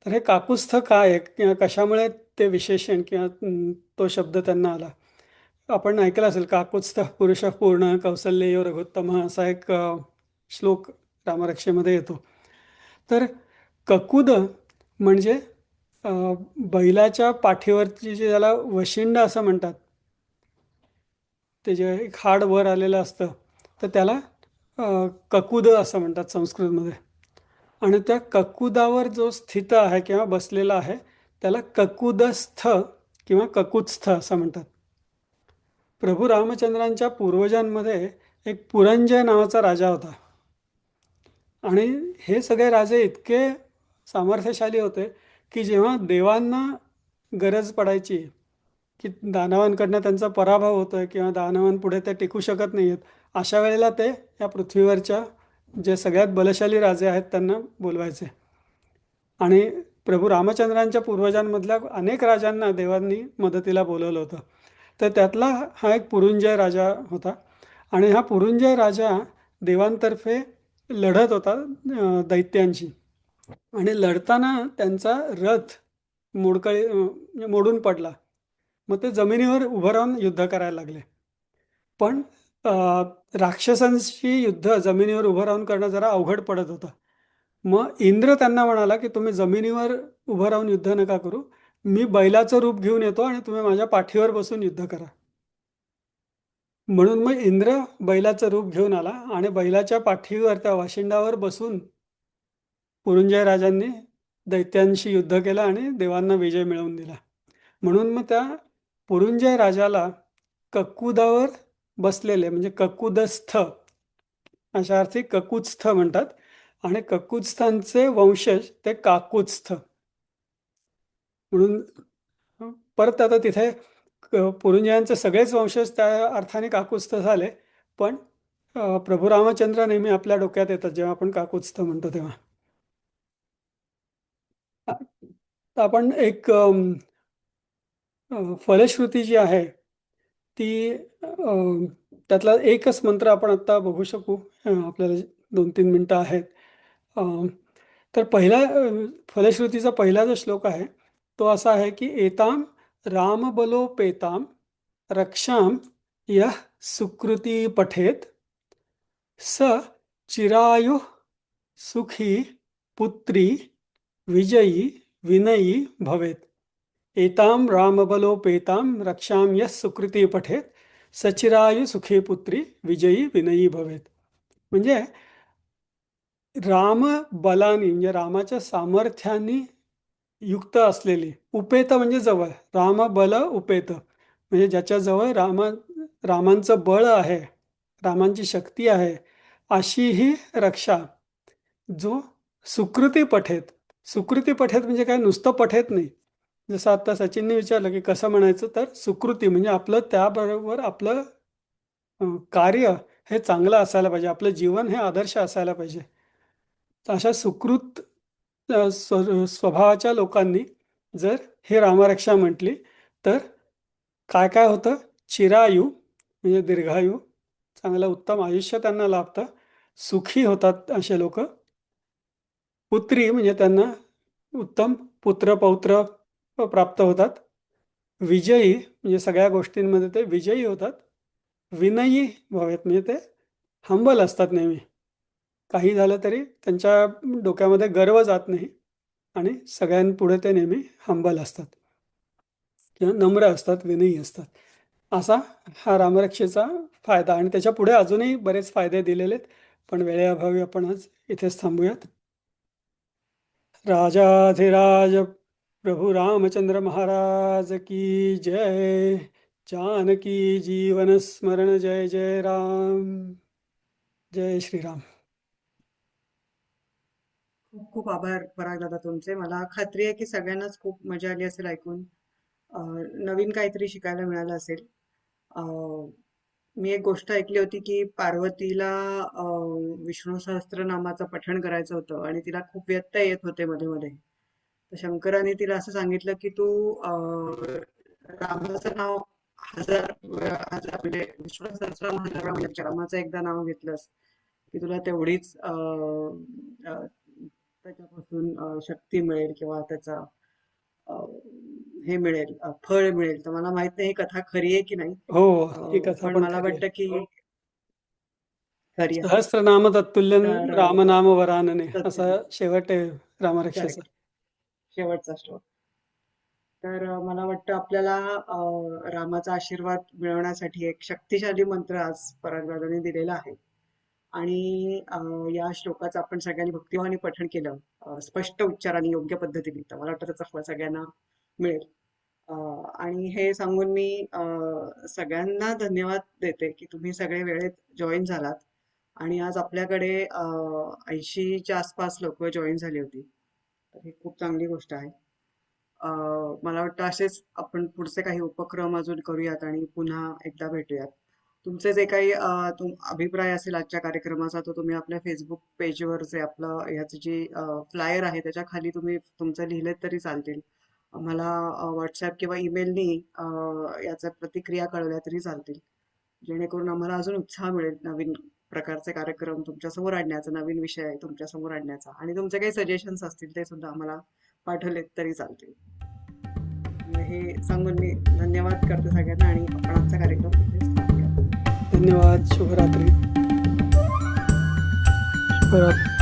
तर हे काकुत्स्थ काय आहे किंवा कशामुळे ते विशेषण किंवा तो शब्द त्यांना आला? आपण ऐकलं असेल, काकुत्स्थ पुरुष पूर्ण कौसल्येयो रघुत्तम असा एक श्लोक रामरक्षेमध्ये येतो. तर ककुद म्हणजे बैलाच्या पाठीवरची जे त्याला वशिंड असं म्हणतात, ते जे एक हाड वर आलेलं असतं, तर त्याला ककुद असं म्हणतात संस्कृतमध्ये. आणि त्या ककुदावर जो स्थित आहे किंवा बसलेला आहे त्याला ककुदस्थ किंवा ककुत्स्थ असं म्हणतात. प्रभू रामचंद्रांच्या पूर्वजांमध्ये एक पुरंजय नावाचा राजा होता. आणि हे सगळे राजे इतके सामर्थ्यशाली होते की जेव्हा देवांना गरज पडायची, की दानवांकडनं त्यांचा पराभव होतोय किंवा दानवांपुढे ते टिकू शकत नाही आहेत, अशा वेळेला ते या पृथ्वीवरच्या जे सगळ्यात बलशाली राजे आहेत त्यांना बोलवायचे. आणि प्रभू रामचंद्रांच्या पूर्वजांमधल्या अनेक राजांना देवांनी मदतीला बोलवलं होतं. तर त्यातला हा एक पुरुंजय राजा होता. आणि हा पुरुंजय राजा देवांतर्फे लढत होता दैत्यांशी. आणि लढताना त्यांचा रथ मोडून पडला. मग ते जमिनीवर उभं राहून युद्ध करायला लागले. पण राक्षसांशी युद्ध जमिनीवर उभं राहून करणं जरा अवघड पडत होतं. मग इंद्र त्यांना म्हणाला की तुम्ही जमिनीवर उभं राहून युद्ध नका करू, मी बैलाचं रूप घेऊन येतो आणि तुम्ही माझ्या पाठीवर बसून युद्ध करा. म्हणून मग इंद्र बैलाचं रूप घेऊन आला आणि बैलाच्या पाठीवर त्या वाशिंडावर बसून पुरुंजय राजांनी दैत्यांशी युद्ध केलं आणि देवांना विजय मिळवून दिला. म्हणून मग त्या पुरुंजय राजाला ककुदावर बसलेले म्हणजे ककुदस्थ अशा अर्थी ककुत्स्थ म्हणतात आणि ककुत्स्थांचे वंशज ते काकुत्स्थ म्हणून परत आता तिथे पुरुंजयांचे सगळेच वंशज त्या अर्थाने काकुत्स्थ झाले. पण प्रभू रामचंद्र नेहमी आपल्या डोक्यात येतात जेव्हा आपण काकुत्स्थ म्हणतो तेव्हा. तर आपण एक फलश्रुती जी आहे ती त्यातला एकच मंत्र आपण आता बघू शकू. आपल्याला 2-3 मिनटं आहेत. तर पहिला फलश्रुतीचा पहिला जो श्लोक आहे तो असा आहे की एताम रामबलोपेताम रक्षाम यः सुकृती पठेत स चिरायु सुखी पुत्री विजयी विनयी भवेत. एताम रामबलोपेताम रक्षाम यः सुकृती पठेत सचिरायु सुखी पुत्री विजयी विनयी भवेत. म्हणजे रामबलानी म्हणजे रामाच्या सामर्थ्याने युक्त असलेली, उपेत म्हणजे जवळ, रामबल उपेत म्हणजे ज्याच्याजवळ रामांचं बळ आहे, रामांची शक्ती आहे, अशी ही रक्षा जो सुकृती पठेत. सुकृती पठेत म्हणजे काय, नुसतं पठेत नाही. जसं आता सचिनने विचारलं की कसं म्हणायचं, तर सुकृती म्हणजे आपलं त्याबरोबर आपलं कार्य हे चांगलं असायला पाहिजे, आपलं जीवन हे आदर्श असायला पाहिजे. अशा सुकृत स्वभावाच्या लोकांनी जर हे रामरक्षा म्हटली तर काय काय होतं, चिरायू म्हणजे दीर्घायू, चांगलं उत्तम आयुष्य त्यांना लाभतं, सुखी होतात असे लोक, पुत्री म्हणजे त्यांना उत्तम पुत्र पौत्र प्राप्त होतात, विजयी म्हणजे सगळ्या गोष्टींमध्ये ते विजयी होतात, विनयी भवेत म्हणजे ते हंबल असतात, नेहमी काही झालं तरी त्यांच्या डोक्यामध्ये गर्व जात नाही आणि सगळ्यांपुढे ते नेहमी हंबल असतात किंवा नम्र असतात, विनयी असतात. असा हा रामरक्षेचा फायदा. आणि त्याच्या पुढे अजूनही बरेच फायदे दिलेले आहेत, पण वेळेअभावी आपण आज इथेच थांबूयात. राजाधिराज प्रभू रामचंद्र महाराज की जय. जानकी जीवन स्मरण जय जय राम. जय श्रीराम. खूप खूप आभार पराग दादा तुमचे. मला खात्री आहे की सगळ्यांनाच खूप मजा आली असेल ऐकून. नवीन काहीतरी शिकायला मिळालं असेल. मी एक गोष्ट ऐकली होती की पार्वतीला विष्णू सहस्त्रनामाचं पठण करायचं होतं आणि तिला खूप व्यत्यय येत होते मध्ये मध्ये. तर शंकराने तिला असं सांगितलं की तू रामाचं नाव हजार म्हणजे विष्णू सहस्त्रनाम 1000 वेळा म्हणजे रामाचं एकदा नाव घेतलंस की तुला तेवढीच त्याच्यापासून शक्ती मिळेल किंवा त्याचा हे मिळेल, फळ मिळेल. तर मला माहित नाही ही कथा खरी आहे की नाही, हो, ही कथा पण पण मला खरी आहे. वाटतं की खरी आहे. सहस्रनाम तत्तुल्यं तर रामनाम वरानने तत्तुल्यं. असा शेवट आहे रामरक्षेचा. करेक्ट, शेवटचा श्लोक. तर मला वाटतं आपल्याला रामाचा आशीर्वाद मिळवण्यासाठी एक शक्तिशाली मंत्र आज परागदादांनी दिलेला आहे आणि या श्लोकाचं आपण सगळ्यांनी भक्तिभावाने पठण केलं स्पष्ट उच्चाराने योग्य पद्धतीने, तर मला वाटतं त्याचा फळ सगळ्यांना मिळेल. आणि हे सांगून मी सगळ्यांना धन्यवाद देते की तुम्ही सगळे वेळेत जॉईन झालात आणि आज आपल्याकडे 80च्या आसपास लोक जॉईन झाली होती. तर ही खूप चांगली गोष्ट आहे. मला वाटतं असेच आपण पुढचे काही उपक्रम अजून करूयात आणि पुन्हा एकदा भेटूयात. तुमचे जे काही अभिप्राय असेल आजच्या कार्यक्रमाचा तो तुम्ही आपल्या फेसबुक पेजवर जे आपलं ह्याचं जी फ्लायर आहे त्याच्या खाली तुम्ही तुमचं लिहिलेत तरी चालतील. मला व्हॉट्सॲप किंवा ईमेलनी याच्या प्रतिक्रिया कळवल्या तरी चालतील, जेणेकरून आम्हाला अजून उत्साह मिळेल नवीन प्रकारचे कार्यक्रम तुमच्यासमोर आणण्याचा, नवीन विषय तुमच्यासमोर आणण्याचा. आणि तुमचे काही सजेशन्स असतील ते सुद्धा आम्हाला पाठवलेत तरी चालतील. हे सांगून मी धन्यवाद करते सगळ्यांना आणि आपण आजचा कार्यक्रम इथेच थांबूया. धन्यवाद. शुभरात्री. शुभरात्री.